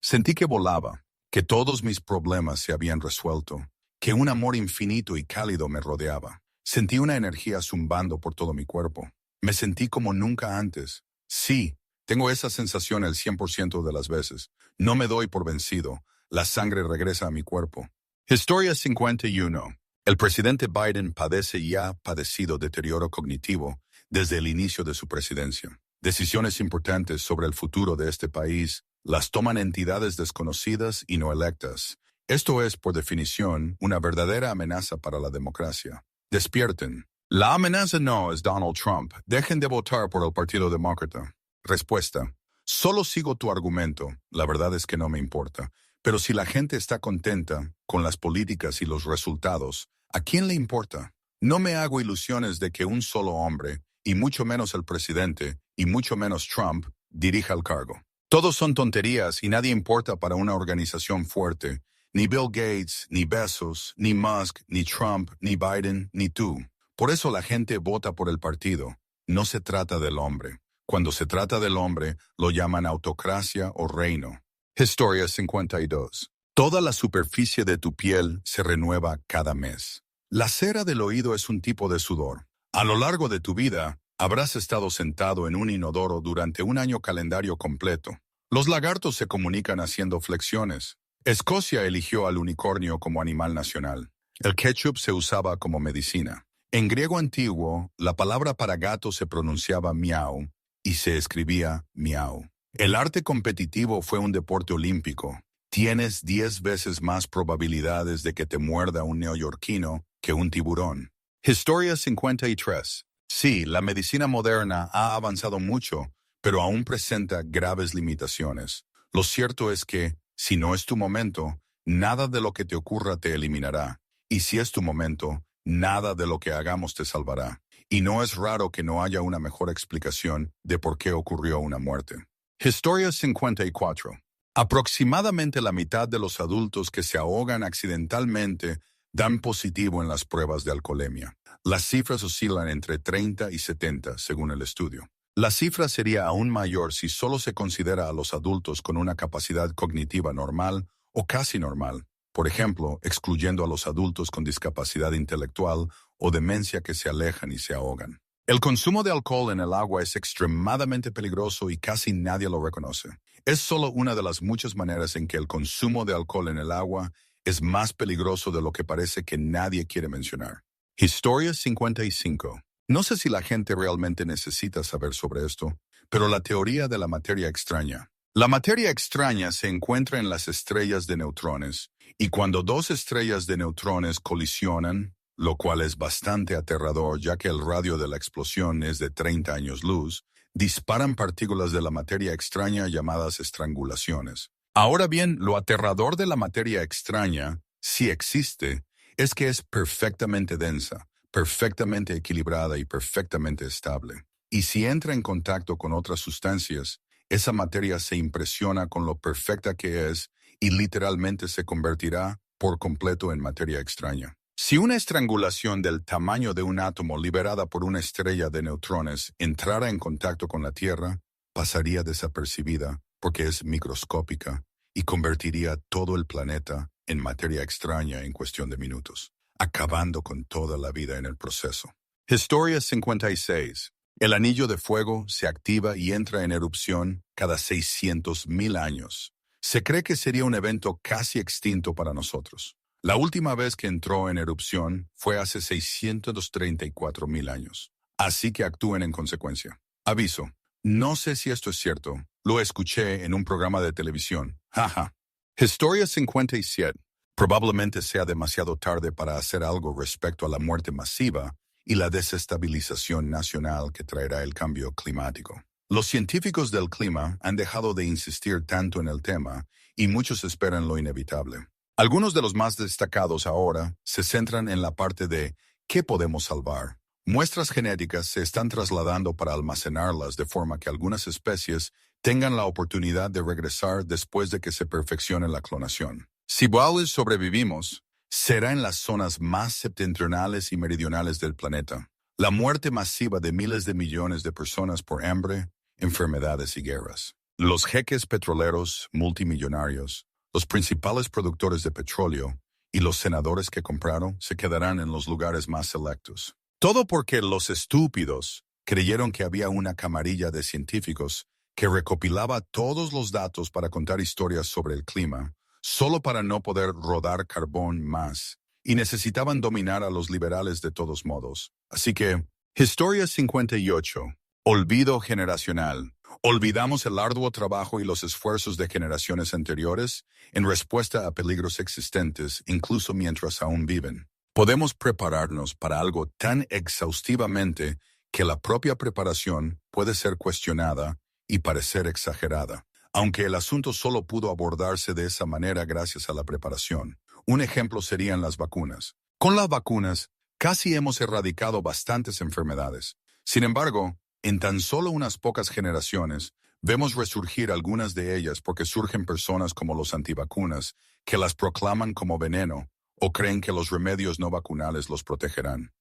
Sentí que volaba, que todos mis problemas se habían resuelto, que un amor infinito y cálido me rodeaba. Sentí una energía zumbando por todo mi cuerpo. Me sentí como nunca antes. Sí, tengo esa sensación el 100% de las veces. No me doy por vencido. La sangre regresa a mi cuerpo. Historia 51. El presidente Biden padece y ha padecido deterioro cognitivo desde el inicio de su presidencia. Decisiones importantes sobre el futuro de este país las toman entidades desconocidas y no electas. Esto es, por definición, una verdadera amenaza para la democracia. Despierten. La amenaza no es Donald Trump. Dejen de votar por el Partido Demócrata. Respuesta. Solo sigo tu argumento. La verdad es que no me importa. Pero si la gente está contenta con las políticas y los resultados, ¿a quién le importa? No me hago ilusiones de que un solo hombre, y mucho menos el presidente, y mucho menos Trump, dirija el cargo. Todos son tonterías y nadie importa para una organización fuerte. Ni Bill Gates, ni Bezos, ni Musk, ni Trump, ni Biden, ni tú. Por eso la gente vota por el partido. No se trata del hombre. Cuando se trata del hombre, lo llaman autocracia o reino. Historia 52. Toda la superficie de tu piel se renueva cada mes. La cera del oído es un tipo de sudor. A lo largo de tu vida, habrás estado sentado en un inodoro durante un año calendario completo. Los lagartos se comunican haciendo flexiones. Escocia eligió al unicornio como animal nacional. El ketchup se usaba como medicina. En griego antiguo, la palabra para gato se pronunciaba miau y se escribía miau. El arte competitivo fue un deporte olímpico. Tienes 10 veces más probabilidades de que te muerda un neoyorquino que un tiburón. Historia 53. Sí, la medicina moderna ha avanzado mucho, pero aún presenta graves limitaciones. Lo cierto es que, si no es tu momento, nada de lo que te ocurra te eliminará. Y si es tu momento, nada de lo que hagamos te salvará. Y no es raro que no haya una mejor explicación de por qué ocurrió una muerte. Historia 54. Aproximadamente la mitad de los adultos que se ahogan accidentalmente dan positivo en las pruebas de alcoholemia. Las cifras oscilan entre 30 y 70, según el estudio. La cifra sería aún mayor si solo se considera a los adultos con una capacidad cognitiva normal o casi normal, por ejemplo, excluyendo a los adultos con discapacidad intelectual o demencia que se alejan y se ahogan. El consumo de alcohol en el agua es extremadamente peligroso y casi nadie lo reconoce. Es solo una de las muchas maneras en que el consumo de alcohol en el agua es más peligroso de lo que parece que nadie quiere mencionar. Historia 55. No sé si la gente realmente necesita saber sobre esto, pero la teoría de la materia extraña. La materia extraña se encuentra en las estrellas de neutrones, y cuando dos estrellas de neutrones colisionan, lo cual es bastante aterrador ya que el radio de la explosión es de 30 años luz, disparan partículas de la materia extraña llamadas estrangulaciones. Ahora bien, lo aterrador de la materia extraña, si existe, es que es perfectamente densa, perfectamente equilibrada y perfectamente estable. Y si entra en contacto con otras sustancias, esa materia se impresiona con lo perfecta que es y literalmente se convertirá por completo en materia extraña. Si una estrangulación del tamaño de un átomo liberada por una estrella de neutrones entrara en contacto con la Tierra, pasaría desapercibida porque es microscópica y convertiría todo el planeta en materia extraña en cuestión de minutos, acabando con toda la vida en el proceso. Historia 56. El anillo de fuego se activa y entra en erupción cada 600,000 años. Se cree que sería un evento casi extinto para nosotros. La última vez que entró en erupción fue hace 634,000 años. Así que actúen en consecuencia. Aviso, no sé si esto es cierto. Lo escuché en un programa de televisión. Jaja. Historia 57. Probablemente sea demasiado tarde para hacer algo respecto a la muerte masiva y la desestabilización nacional que traerá el cambio climático. Los científicos del clima han dejado de insistir tanto en el tema y muchos esperan lo inevitable. Algunos de los más destacados ahora se centran en la parte de ¿qué podemos salvar? Muestras genéticas se están trasladando para almacenarlas de forma que algunas especies tengan la oportunidad de regresar después de que se perfeccione la clonación. Si iguales sobrevivimos, será en las zonas más septentrionales y meridionales del planeta. La muerte masiva de miles de millones de personas por hambre, enfermedades y guerras. Los jeques petroleros multimillonarios, los principales productores de petróleo y los senadores que compraron se quedarán en los lugares más selectos. Todo porque los estúpidos creyeron que había una camarilla de científicos que recopilaba todos los datos para contar historias sobre el clima, solo para no poder rodar carbón más, y necesitaban dominar a los liberales de todos modos. Así que, Historia 58. Olvido generacional. Olvidamos el arduo trabajo y los esfuerzos de generaciones anteriores en respuesta a peligros existentes, incluso mientras aún viven. Podemos prepararnos para algo tan exhaustivamente que la propia preparación puede ser cuestionada y parecer exagerada, aunque el asunto solo pudo abordarse de esa manera gracias a la preparación. Un ejemplo serían las vacunas. Con las vacunas, casi hemos erradicado bastantes enfermedades. Sin embargo, en tan solo unas pocas generaciones, vemos resurgir algunas de ellas porque surgen personas como los antivacunas que las proclaman como veneno o creen que los remedios no vacunales los protegerán.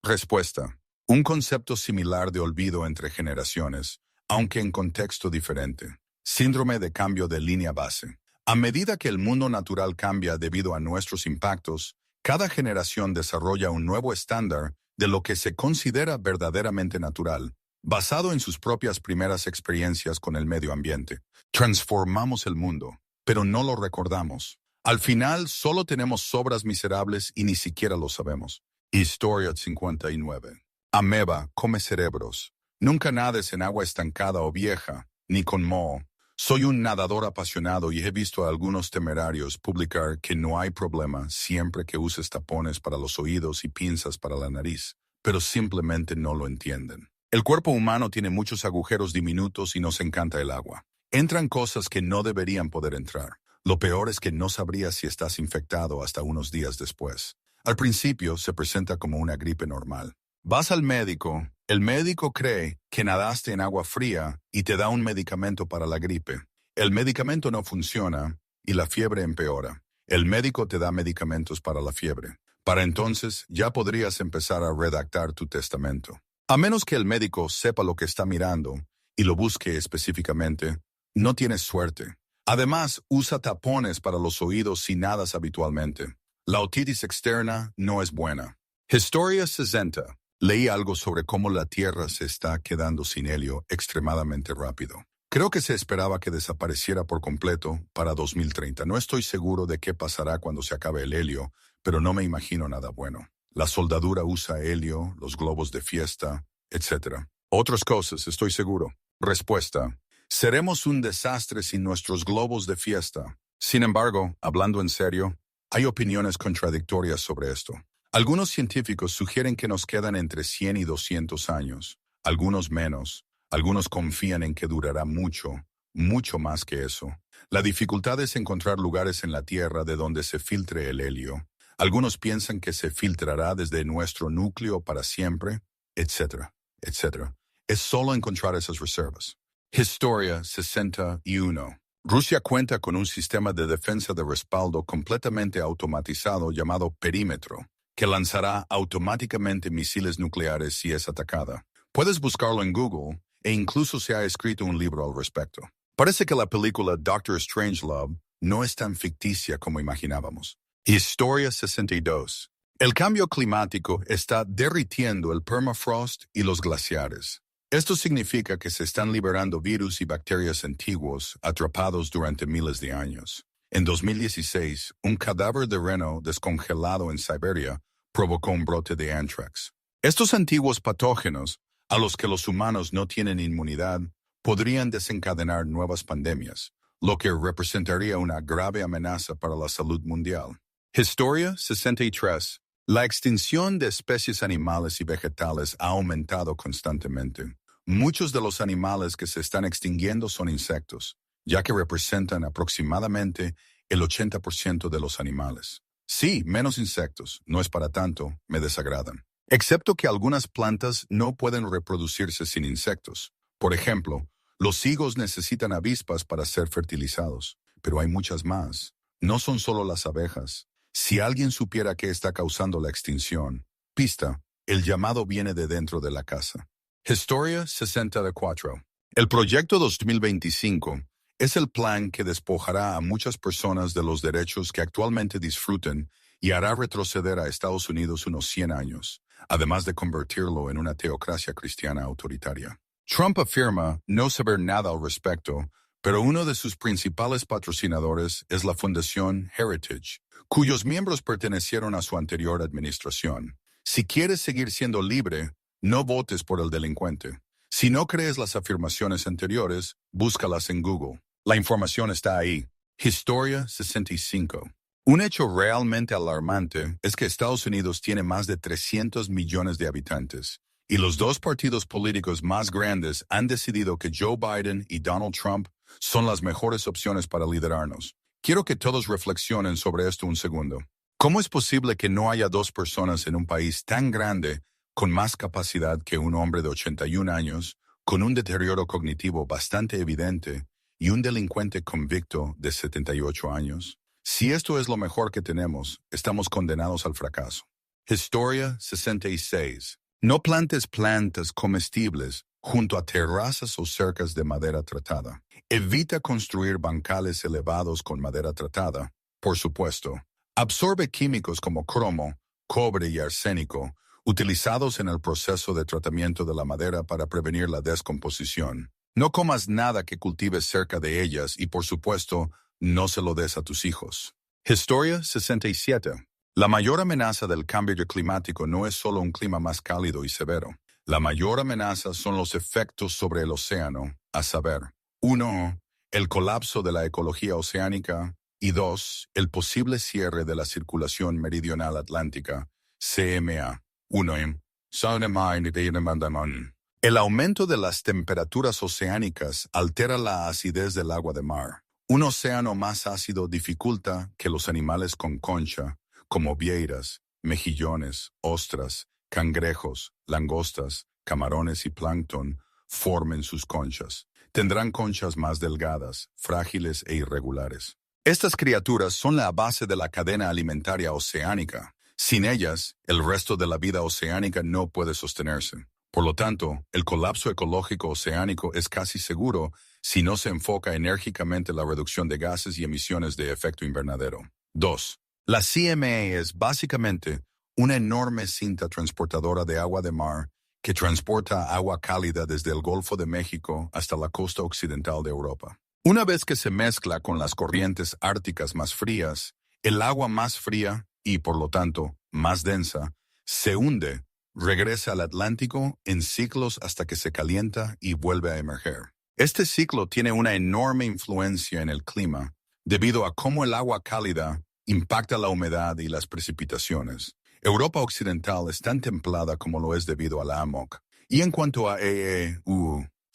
Respuesta. Un concepto similar de olvido entre generaciones, aunque en contexto diferente. Síndrome de cambio de línea base. A medida que el mundo natural cambia debido a nuestros impactos, cada generación desarrolla un nuevo estándar de lo que se considera verdaderamente natural, basado en sus propias primeras experiencias con el medio ambiente. Transformamos el mundo, pero no lo recordamos. Al final, solo tenemos sobras miserables y ni siquiera lo sabemos. Historia 59. Ameba come cerebros. Nunca nades en agua estancada o vieja, ni con moho. Soy un nadador apasionado y he visto a algunos temerarios publicar que no hay problema siempre que uses tapones para los oídos y pinzas para la nariz, pero simplemente no lo entienden. El cuerpo humano tiene muchos agujeros diminutos y nos encanta el agua. Entran cosas que no deberían poder entrar. Lo peor es que no sabrías si estás infectado hasta unos días después. Al principio se presenta como una gripe normal. Vas al médico, el médico cree que nadaste en agua fría y te da un medicamento para la gripe. El medicamento no funciona y la fiebre empeora. El médico te da medicamentos para la fiebre. Para entonces ya podrías empezar a redactar tu testamento. A menos que el médico sepa lo que está mirando y lo busque específicamente, no tienes suerte. Además, usa tapones para los oídos si nadas habitualmente. La otitis externa no es buena. Historia 60. Leí algo sobre cómo la Tierra se está quedando sin helio extremadamente rápido. Creo que se esperaba que desapareciera por completo para 2030. No estoy seguro de qué pasará cuando se acabe el helio, pero no me imagino nada bueno. La soldadura usa helio, los globos de fiesta, etc. Otras cosas, estoy seguro. Respuesta. Seremos un desastre sin nuestros globos de fiesta. Sin embargo, hablando en serio, hay opiniones contradictorias sobre esto. Algunos científicos sugieren que nos quedan entre 100 y 200 años, algunos menos, Algunos confían en que durará mucho, mucho más que eso. La dificultad es encontrar lugares en la Tierra de donde se filtre el helio. Algunos piensan que se filtrará desde nuestro núcleo para siempre, etcétera, etcétera. Es solo encontrar esas reservas. Historia 61. Rusia cuenta con un sistema de defensa de respaldo completamente automatizado llamado Perímetro, que lanzará automáticamente misiles nucleares si es atacada. Puedes buscarlo en Google e incluso se ha escrito un libro al respecto. Parece que la película Doctor Strangelove no es tan ficticia como imaginábamos. Historia 62. El cambio climático está derritiendo el permafrost y los glaciares. Esto significa que se están liberando virus y bacterias antiguos atrapados durante miles de años. En 2016, un cadáver de reno descongelado en Siberia provocó un brote de anthrax. Estos antiguos patógenos, a los que los humanos no tienen inmunidad, podrían desencadenar nuevas pandemias, lo que representaría una grave amenaza para la salud mundial. Historia 63. La extinción de especies animales y vegetales ha aumentado constantemente. Muchos de los animales que se están extinguiendo son insectos, ya que representan aproximadamente el 80% de los animales. Sí, menos insectos, no es para tanto, me desagradan. Excepto que algunas plantas no pueden reproducirse sin insectos. Por ejemplo, los higos necesitan avispas para ser fertilizados, pero hay muchas más. No son solo las abejas. Si alguien supiera qué está causando la extinción, pista, el llamado viene de dentro de la casa. Historia 64. El Proyecto 2025 es el plan que despojará a muchas personas de los derechos que actualmente disfruten y hará retroceder a Estados Unidos unos 100 años, además de convertirlo en una teocracia cristiana autoritaria. Trump afirma no saber nada al respecto, pero uno de sus principales patrocinadores es la Fundación Heritage, cuyos miembros pertenecieron a su anterior administración. Si quieres seguir siendo libre, no votes por el delincuente. Si no crees las afirmaciones anteriores, búscalas en Google. La información está ahí. Historia 65. Un hecho realmente alarmante es que Estados Unidos tiene más de 300 millones de habitantes, y los dos partidos políticos más grandes han decidido que Joe Biden y Donald Trump son las mejores opciones para liderarnos. Quiero que todos reflexionen sobre esto un segundo. ¿Cómo es posible que no haya dos personas en un país tan grande con más capacidad que un hombre de 81 años, con un deterioro cognitivo bastante evidente y un delincuente convicto de 78 años? Si esto es lo mejor que tenemos, estamos condenados al fracaso. Historia 66. No plantes plantas comestibles junto a terrazas o cercas de madera tratada. Evita construir bancales elevados con madera tratada. Por supuesto, absorbe químicos como cromo, cobre y arsénico, utilizados en el proceso de tratamiento de la madera para prevenir la descomposición. No comas nada que cultives cerca de ellas y, por supuesto, no se lo des a tus hijos. Historia 67. La mayor amenaza del cambio climático no es solo un clima más cálido y severo. La mayor amenaza son los efectos sobre el océano, a saber, 1. El colapso de la ecología oceánica y 2. El posible cierre de la circulación meridional atlántica, CMA. 1. El aumento de las temperaturas oceánicas altera la acidez del agua de mar. Un océano más ácido dificulta que los animales con concha, como vieiras, mejillones, ostras, cangrejos, langostas, camarones y plancton, formen sus conchas. Tendrán conchas más delgadas, frágiles e irregulares. Estas criaturas son la base de la cadena alimentaria oceánica. Sin ellas, el resto de la vida oceánica no puede sostenerse. Por lo tanto, el colapso ecológico oceánico es casi seguro si no se enfoca enérgicamente en la reducción de gases y emisiones de efecto invernadero. 2. La CMA es básicamente una enorme cinta transportadora de agua de mar que transporta agua cálida desde el Golfo de México hasta la costa occidental de Europa. Una vez que se mezcla con las corrientes árticas más frías, el agua más fría y, por lo tanto, más densa, se hunde, regresa al Atlántico en ciclos hasta que se calienta y vuelve a emerger. Este ciclo tiene una enorme influencia en el clima debido a cómo el agua cálida impacta la humedad y las precipitaciones. Europa Occidental es tan templada como lo es debido a la AMOC. Y en cuanto a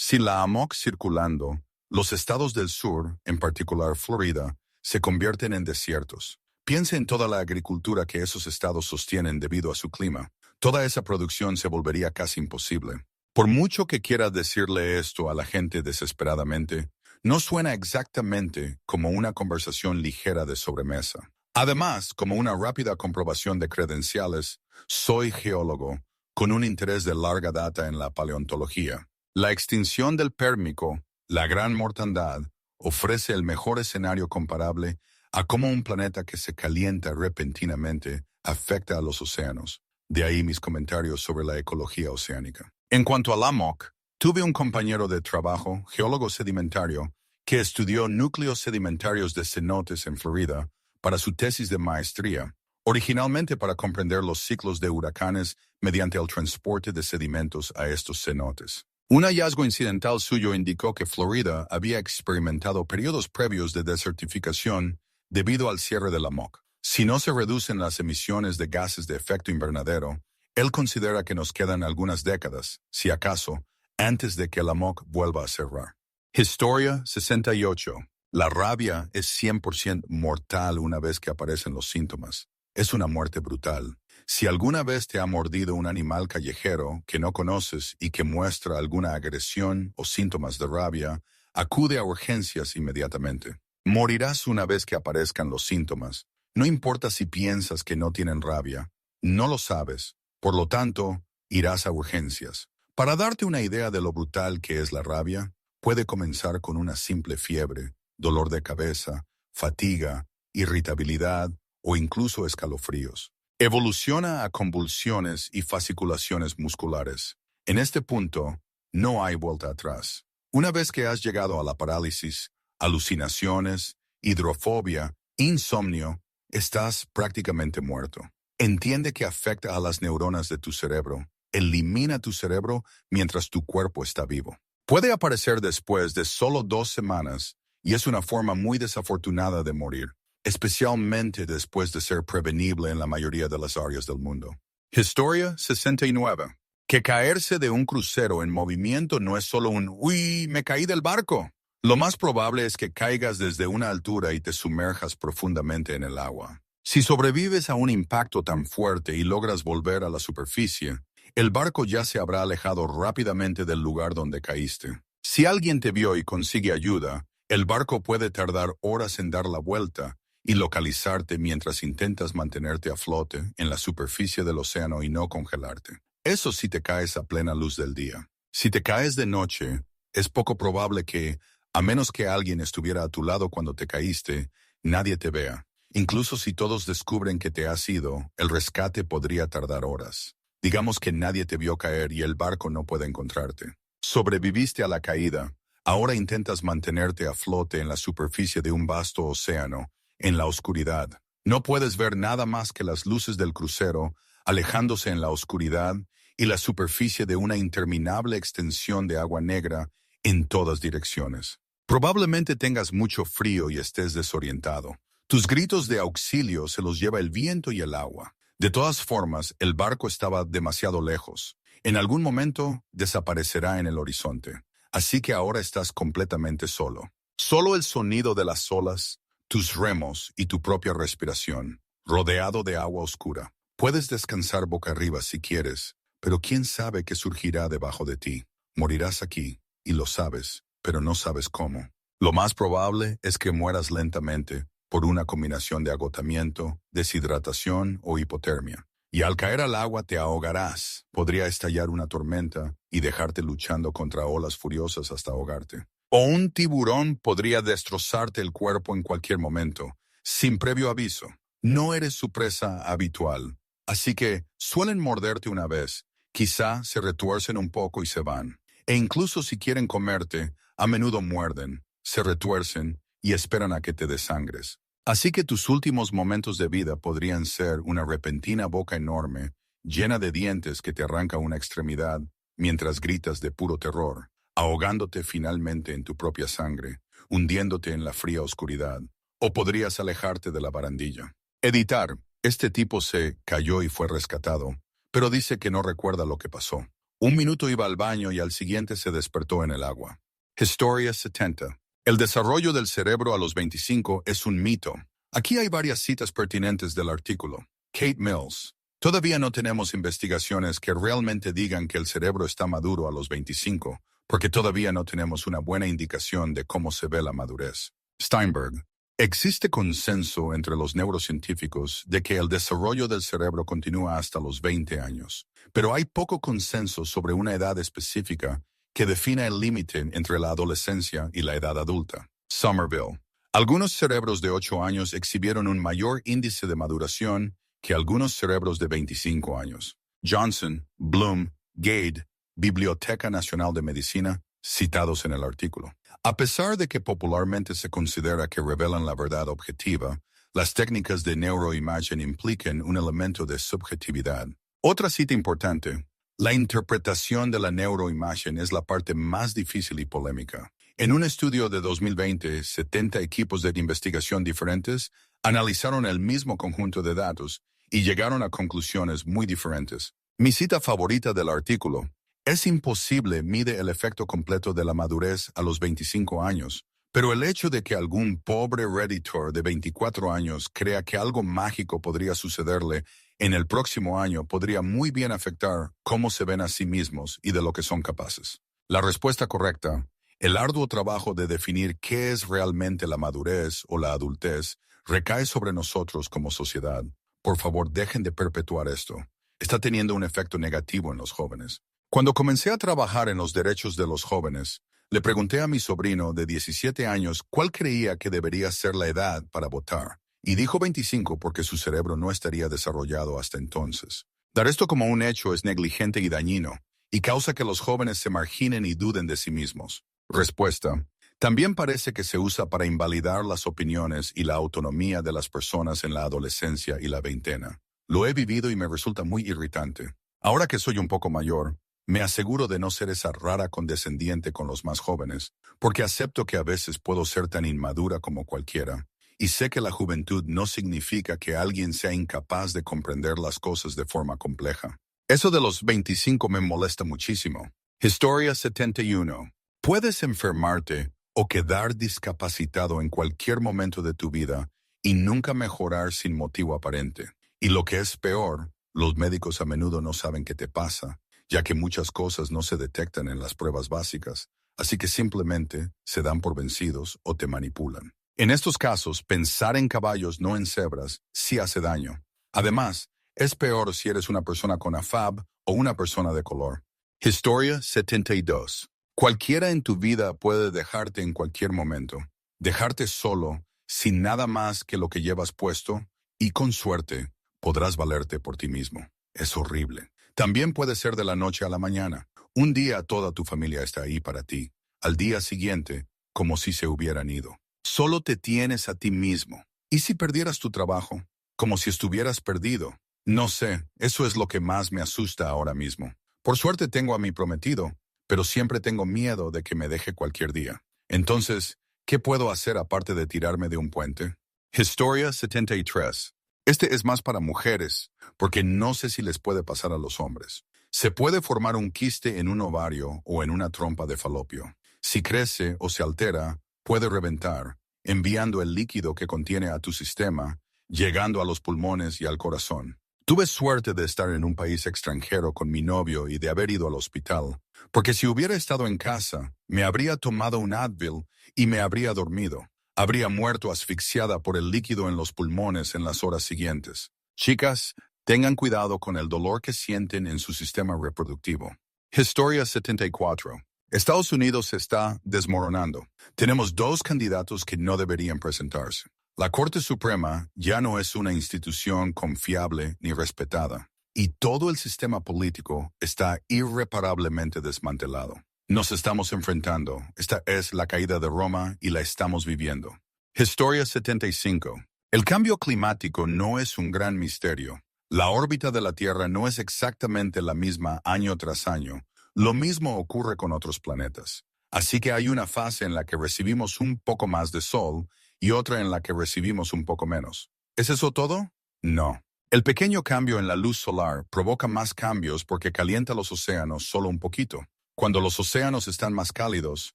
Sin la AMOC circulando, los estados del sur, en particular Florida, se convierten en desiertos. Piense en toda la agricultura que esos estados sostienen debido a su clima. Toda esa producción se volvería casi imposible. Por mucho que quiera decirle esto a la gente desesperadamente, no suena exactamente como una conversación ligera de sobremesa. Además, como una rápida comprobación de credenciales, soy geólogo, con un interés de larga data en la paleontología. La extinción del Pérmico, la gran mortandad, ofrece el mejor escenario comparable a cómo un planeta que se calienta repentinamente afecta a los océanos. De ahí mis comentarios sobre la ecología oceánica. En cuanto al AMOC, tuve un compañero de trabajo, geólogo sedimentario, que estudió núcleos sedimentarios de cenotes en Florida para su tesis de maestría, originalmente para comprender los ciclos de huracanes mediante el transporte de sedimentos a estos cenotes. Un hallazgo incidental suyo indicó que Florida había experimentado periodos previos de desertificación debido al cierre de la AMOC. Si no se reducen las emisiones de gases de efecto invernadero, él considera que nos quedan algunas décadas, si acaso, antes de que la AMOC vuelva a cerrar. Historia 68. La rabia es 100% mortal una vez que aparecen los síntomas. Es una muerte brutal. Si alguna vez te ha mordido un animal callejero que no conoces y que muestra alguna agresión o síntomas de rabia, acude a urgencias inmediatamente. Morirás una vez que aparezcan los síntomas. No importa si piensas que no tienen rabia, no lo sabes, por lo tanto, irás a urgencias. Para darte una idea de lo brutal que es la rabia, puede comenzar con una simple fiebre, dolor de cabeza, fatiga, irritabilidad o incluso escalofríos. Evoluciona a convulsiones y fasciculaciones musculares. En este punto, no hay vuelta atrás. Una vez que has llegado a la parálisis, alucinaciones, hidrofobia, insomnio, estás prácticamente muerto. Entiende que afecta a las neuronas de tu cerebro. Elimina tu cerebro mientras tu cuerpo está vivo. Puede aparecer después de solo 2 semanas y es una forma muy desafortunada de morir, especialmente después de ser prevenible en la mayoría de las áreas del mundo. Historia 69. Que caerse de un crucero en movimiento no es solo un «¡Uy, me caí del barco!». Lo más probable es que caigas desde una altura y te sumerjas profundamente en el agua. Si sobrevives a un impacto tan fuerte y logras volver a la superficie, el barco ya se habrá alejado rápidamente del lugar donde caíste. Si alguien te vio y consigue ayuda, el barco puede tardar horas en dar la vuelta y localizarte mientras intentas mantenerte a flote en la superficie del océano y no congelarte. Eso si te caes a plena luz del día. Si te caes de noche, es poco probable que, a menos que alguien estuviera a tu lado cuando te caíste, nadie te vea. Incluso si todos descubren que te has ido, el rescate podría tardar horas. Digamos que nadie te vio caer y el barco no puede encontrarte. Sobreviviste a la caída. Ahora intentas mantenerte a flote en la superficie de un vasto océano, en la oscuridad. No puedes ver nada más que las luces del crucero, alejándose en la oscuridad, y la superficie de una interminable extensión de agua negra en todas direcciones. Probablemente tengas mucho frío y estés desorientado. Tus gritos de auxilio se los lleva el viento y el agua. De todas formas, el barco estaba demasiado lejos. En algún momento desaparecerá en el horizonte. Así que ahora estás completamente solo. Solo el sonido de las olas, tus remos y tu propia respiración, rodeado de agua oscura. Puedes descansar boca arriba si quieres, pero quién sabe qué surgirá debajo de ti. Morirás aquí, y lo sabes, pero no sabes cómo. Lo más probable es que mueras lentamente por una combinación de agotamiento, deshidratación o hipotermia. Y al caer al agua te ahogarás. Podría estallar una tormenta y dejarte luchando contra olas furiosas hasta ahogarte. O un tiburón podría destrozarte el cuerpo en cualquier momento, sin previo aviso. No eres su presa habitual, así que suelen morderte una vez, quizá se retuercen un poco y se van. E incluso si quieren comerte, a menudo muerden, se retuercen y esperan a que te desangres. Así que tus últimos momentos de vida podrían ser una repentina boca enorme, llena de dientes que te arranca una extremidad, mientras gritas de puro terror, ahogándote finalmente en tu propia sangre, hundiéndote en la fría oscuridad. O podrías alejarte de la barandilla. Editar. Este tipo se cayó y fue rescatado, pero dice que no recuerda lo que pasó. Un minuto iba al baño y al siguiente se despertó en el agua. Historia 70. El desarrollo del cerebro a los 25 es un mito. Aquí hay varias citas pertinentes del artículo. Kate Mills. Todavía no tenemos investigaciones que realmente digan que el cerebro está maduro a los 25, porque todavía no tenemos una buena indicación de cómo se ve la madurez. Steinberg. Existe consenso entre los neurocientíficos de que el desarrollo del cerebro continúa hasta los 20 años, pero hay poco consenso sobre una edad específica que defina el límite entre la adolescencia y la edad adulta. Somerville. Algunos cerebros de 8 años exhibieron un mayor índice de maduración que algunos cerebros de 25 años. Johnson, Bloom, Gade, Biblioteca Nacional de Medicina, citados en el artículo. A pesar de que popularmente se considera que revelan la verdad objetiva, las técnicas de neuroimagen implican un elemento de subjetividad. Otra cita importante. La interpretación de la neuroimagen es la parte más difícil y polémica. En un estudio de 2020, 70 equipos de investigación diferentes analizaron el mismo conjunto de datos y llegaron a conclusiones muy diferentes. Mi cita favorita del artículo: es imposible mide el efecto completo de la madurez a los 25 años, pero el hecho de que algún pobre Redditor de 24 años crea que algo mágico podría sucederle en el próximo año podría muy bien afectar cómo se ven a sí mismos y de lo que son capaces. La respuesta correcta: el arduo trabajo de definir qué es realmente la madurez o la adultez recae sobre nosotros como sociedad. Por favor, dejen de perpetuar esto. Está teniendo un efecto negativo en los jóvenes. Cuando comencé a trabajar en los derechos de los jóvenes, le pregunté a mi sobrino de 17 años cuál creía que debería ser la edad para votar, y dijo 25 porque su cerebro no estaría desarrollado hasta entonces. Dar esto como un hecho es negligente y dañino, y causa que los jóvenes se marginen y duden de sí mismos. Respuesta: también parece que se usa para invalidar las opiniones y la autonomía de las personas en la adolescencia y la veintena. Lo he vivido y me resulta muy irritante. Ahora que soy un poco mayor, me aseguro de no ser esa rara condescendiente con los más jóvenes, porque acepto que a veces puedo ser tan inmadura como cualquiera, y sé que la juventud no significa que alguien sea incapaz de comprender las cosas de forma compleja. Eso de los 25 me molesta muchísimo. Historia 71. Puedes enfermarte o quedar discapacitado en cualquier momento de tu vida y nunca mejorar sin motivo aparente. Y lo que es peor, los médicos a menudo no saben qué te pasa, ya que muchas cosas no se detectan en las pruebas básicas, así que simplemente se dan por vencidos o te manipulan. En estos casos, pensar en caballos, no en cebras, sí hace daño. Además, es peor si eres una persona con AFAB o una persona de color. Historia 72. Cualquiera en tu vida puede dejarte en cualquier momento, dejarte solo, sin nada más que lo que llevas puesto, y con suerte podrás valerte por ti mismo. Es horrible. También puede ser de la noche a la mañana. Un día toda tu familia está ahí para ti. Al día siguiente, como si se hubieran ido. Solo te tienes a ti mismo. ¿Y si perdieras tu trabajo? Como si estuvieras perdido. No sé, eso es lo que más me asusta ahora mismo. Por suerte tengo a mi prometido, pero siempre tengo miedo de que me deje cualquier día. Entonces, ¿qué puedo hacer aparte de tirarme de un puente? Historia 73. Este es más para mujeres, porque no sé si les puede pasar a los hombres. Se puede formar un quiste en un ovario o en una trompa de falopio. Si crece o se altera, puede reventar, enviando el líquido que contiene a tu sistema, llegando a los pulmones y al corazón. Tuve suerte de estar en un país extranjero con mi novio y de haber ido al hospital, porque si hubiera estado en casa, me habría tomado un Advil y me habría dormido. Habría muerto asfixiada por el líquido en los pulmones en las horas siguientes. Chicas, tengan cuidado con el dolor que sienten en su sistema reproductivo. Historia 74. Estados Unidos se está desmoronando. Tenemos dos candidatos que no deberían presentarse. La Corte Suprema ya no es una institución confiable ni respetada, y todo el sistema político está irreparablemente desmantelado. Nos estamos enfrentando. Esta es la caída de Roma y la estamos viviendo. Historia 75. El cambio climático no es un gran misterio. La órbita de la Tierra no es exactamente la misma año tras año. Lo mismo ocurre con otros planetas. Así que hay una fase en la que recibimos un poco más de sol y otra en la que recibimos un poco menos. ¿Es eso todo? No. El pequeño cambio en la luz solar provoca más cambios porque calienta los océanos solo un poquito. Cuando los océanos están más cálidos,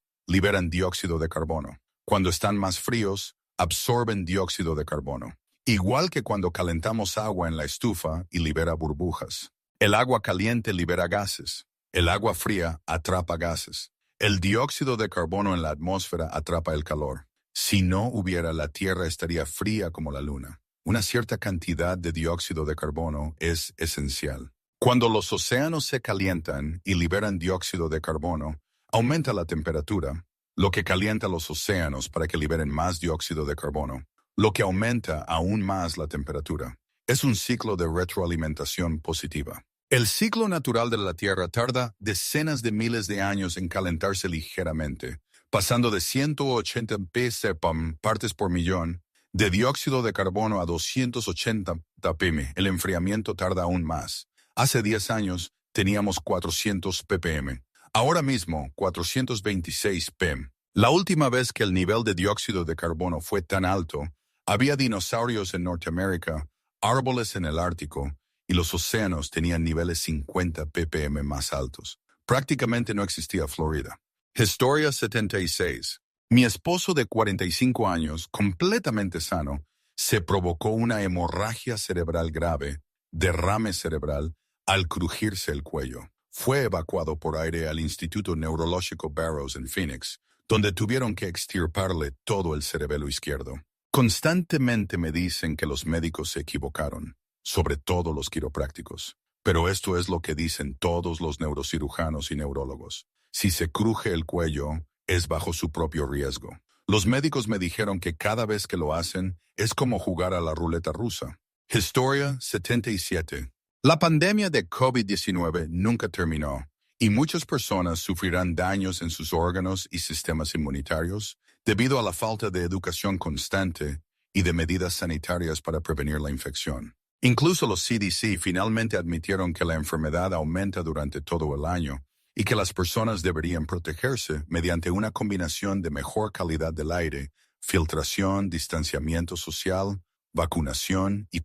liberan dióxido de carbono. Cuando están más fríos, absorben dióxido de carbono. Igual que cuando calentamos agua en la estufa y libera burbujas. El agua caliente libera gases. El agua fría atrapa gases. El dióxido de carbono en la atmósfera atrapa el calor. Si no hubiera, la Tierra estaría fría como la Luna. Una cierta cantidad de dióxido de carbono es esencial. Cuando los océanos se calientan y liberan dióxido de carbono, aumenta la temperatura, lo que calienta los océanos para que liberen más dióxido de carbono, lo que aumenta aún más la temperatura. Es un ciclo de retroalimentación positiva. El ciclo natural de la Tierra tarda decenas de miles de años en calentarse ligeramente, pasando de 180 ppm, partes por millón, de dióxido de carbono a 280 ppm. El enfriamiento tarda aún más. Hace 10 años teníamos 400 ppm. Ahora mismo, 426 ppm. La última vez que el nivel de dióxido de carbono fue tan alto, había dinosaurios en Norteamérica, árboles en el Ártico, y los océanos tenían niveles 50 ppm más altos. Prácticamente no existía Florida. Historia 76. Mi esposo de 45 años, completamente sano, se provocó una hemorragia cerebral grave, derrame cerebral, al crujirse el cuello. Fue evacuado por aire al Instituto Neurológico Barrows en Phoenix, donde tuvieron que extirparle todo el cerebelo izquierdo. Constantemente me dicen que los médicos se equivocaron, sobre todo los quiroprácticos. Pero esto es lo que dicen todos los neurocirujanos y neurólogos. Si se cruje el cuello, es bajo su propio riesgo. Los médicos me dijeron que cada vez que lo hacen, es como jugar a la ruleta rusa. Historia 77. La pandemia de COVID-19 nunca terminó, y muchas personas sufrirán daños en sus órganos y sistemas inmunitarios debido a la falta de educación constante y de medidas sanitarias para prevenir la infección. Incluso los CDC finalmente admitieron que la enfermedad aumenta durante todo el año y que las personas deberían protegerse mediante una combinación de mejor calidad del aire, filtración, distanciamiento social, vacunación y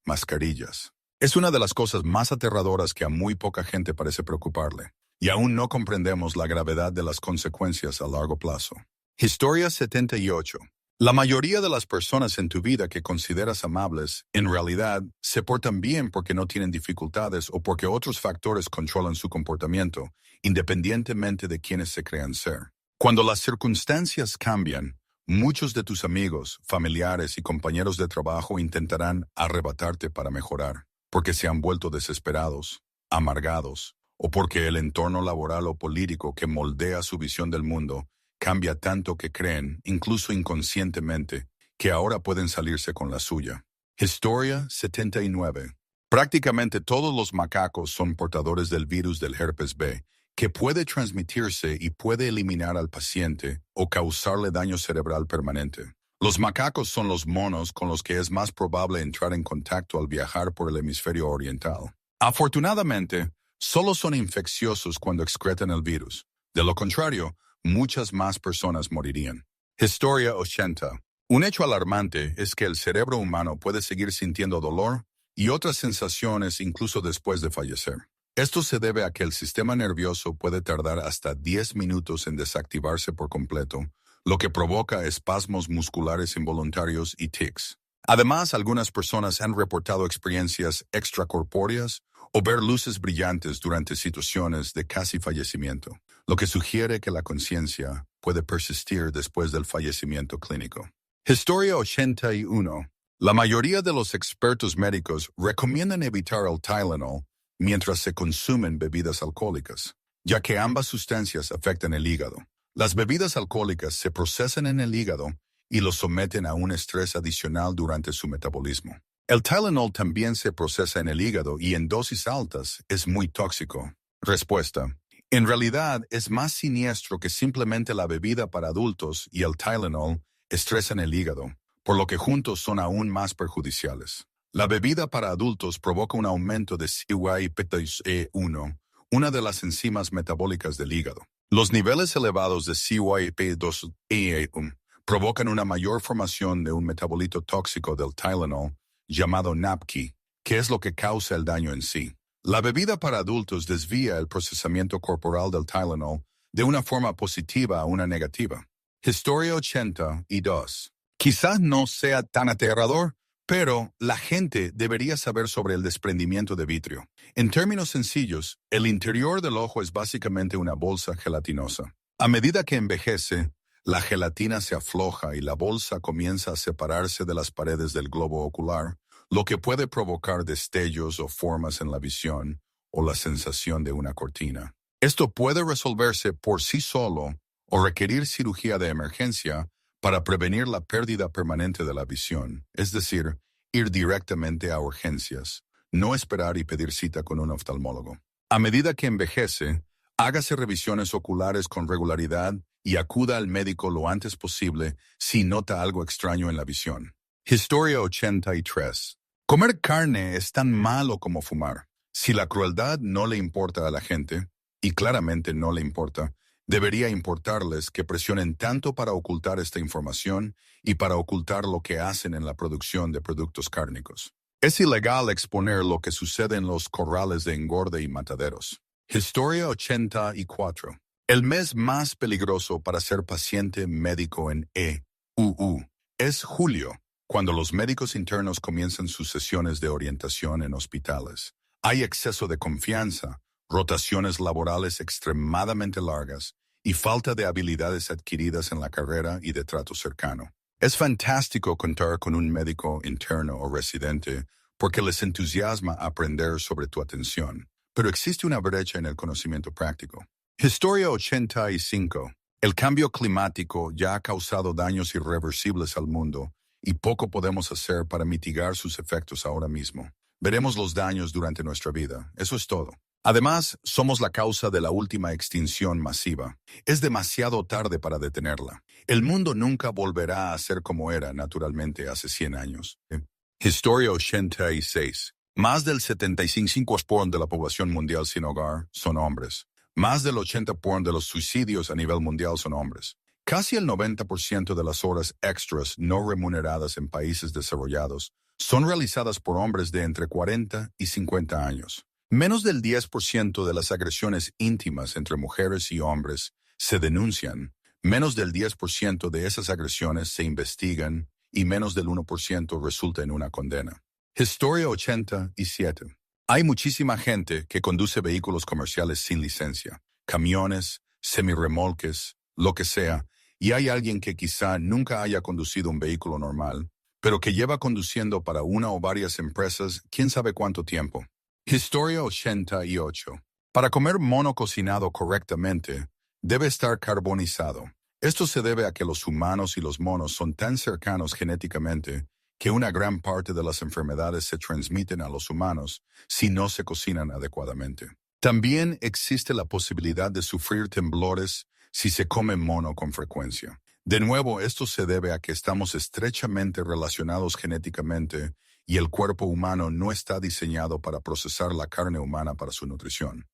mascarillas. Es una de las cosas más aterradoras que a muy poca gente parece preocuparle, y aún no comprendemos la gravedad de las consecuencias a largo plazo. Historia 78. La mayoría de las personas en tu vida que consideras amables, en realidad, se portan bien porque no tienen dificultades o porque otros factores controlan su comportamiento, independientemente de quienes se crean ser. Cuando las circunstancias cambian, muchos de tus amigos, familiares y compañeros de trabajo intentarán arrebatarte para mejorar, porque se han vuelto desesperados, amargados, o porque el entorno laboral o político que moldea su visión del mundo cambia tanto que creen, incluso inconscientemente, que ahora pueden salirse con la suya. Historia 79. Prácticamente todos los macacos son portadores del virus del herpes B, que puede transmitirse y puede eliminar al paciente o causarle daño cerebral permanente. Los macacos son los monos con los que es más probable entrar en contacto al viajar por el hemisferio oriental. Afortunadamente, solo son infecciosos cuando excretan el virus. De lo contrario, muchas más personas morirían. Historia 80. Un hecho alarmante es que el cerebro humano puede seguir sintiendo dolor y otras sensaciones incluso después de fallecer. Esto se debe a que el sistema nervioso puede tardar hasta 10 minutos en desactivarse por completo, lo que provoca espasmos musculares involuntarios y tics. Además, algunas personas han reportado experiencias extracorpóreas o ver luces brillantes durante situaciones de casi fallecimiento, lo que sugiere que la conciencia puede persistir después del fallecimiento clínico. Historia 81. La mayoría de los expertos médicos recomiendan evitar el Tylenol mientras se consumen bebidas alcohólicas, ya que ambas sustancias afectan el hígado. Las bebidas alcohólicas se procesan en el hígado y lo someten a un estrés adicional durante su metabolismo. El Tylenol también se procesa en el hígado y en dosis altas es muy tóxico. Respuesta. En realidad es más siniestro que simplemente la bebida para adultos y el Tylenol estresan el hígado, por lo que juntos son aún más perjudiciales. La bebida para adultos provoca un aumento de CYP2E1, una de las enzimas metabólicas del hígado. Los niveles elevados de CYP2E1 provocan una mayor formación de un metabolito tóxico del Tylenol llamado NAPQI, que es lo que causa el daño en sí. La bebida para adultos desvía el procesamiento corporal del Tylenol de una forma positiva a una negativa. Historia 82. Quizás no sea tan aterrador, pero la gente debería saber sobre el desprendimiento de vitrio. En términos sencillos, el interior del ojo es básicamente una bolsa gelatinosa. A medida que envejece, la gelatina se afloja y la bolsa comienza a separarse de las paredes del globo ocular, lo que puede provocar destellos o formas en la visión o la sensación de una cortina. Esto puede resolverse por sí solo o requerir cirugía de emergencia para prevenir la pérdida permanente de la visión, es decir, ir directamente a urgencias, no esperar y pedir cita con un oftalmólogo. A medida que envejece, hágase revisiones oculares con regularidad y acuda al médico lo antes posible si nota algo extraño en la visión. Historia 83. Comer carne es tan malo como fumar. Si la crueldad no le importa a la gente, y claramente no le importa, debería importarles que presionen tanto para ocultar esta información y para ocultar lo que hacen en la producción de productos cárnicos. Es ilegal exponer lo que sucede en los corrales de engorde y mataderos. Historia 84. El mes más peligroso para ser paciente médico en EUU es julio, cuando los médicos internos comienzan sus sesiones de orientación en hospitales. Hay exceso de confianza, rotaciones laborales extremadamente largas y falta de habilidades adquiridas en la carrera y de trato cercano. Es fantástico contar con un médico interno o residente porque les entusiasma aprender sobre tu atención, pero existe una brecha en el conocimiento práctico. Historia 85. El cambio climático ya ha causado daños irreversibles al mundo y poco podemos hacer para mitigar sus efectos ahora mismo. Veremos los daños durante nuestra vida, eso es todo. Además, somos la causa de la última extinción masiva. Es demasiado tarde para detenerla. El mundo nunca volverá a ser como era naturalmente hace 100 años. Historia 86. Más del 75% de la población mundial sin hogar son hombres. Más del 80% de los suicidios a nivel mundial son hombres. Casi el 90% de las horas extras no remuneradas en países desarrollados son realizadas por hombres de entre 40 y 50 años. Menos del 10% de las agresiones íntimas entre mujeres y hombres se denuncian, menos del 10% de esas agresiones se investigan y menos del 1% resulta en una condena. Historia 87. Hay muchísima gente que conduce vehículos comerciales sin licencia, camiones, semirremolques, lo que sea, y hay alguien que quizá nunca haya conducido un vehículo normal, pero que lleva conduciendo para una o varias empresas quién sabe cuánto tiempo. Historia 88. Para comer mono cocinado correctamente, debe estar carbonizado. Esto se debe a que los humanos y los monos son tan cercanos genéticamente que una gran parte de las enfermedades se transmiten a los humanos si no se cocinan adecuadamente. También existe la posibilidad de sufrir temblores si se come mono con frecuencia. De nuevo, esto se debe a que estamos estrechamente relacionados genéticamente y el cuerpo humano no está diseñado para procesar la carne humana para su nutrición.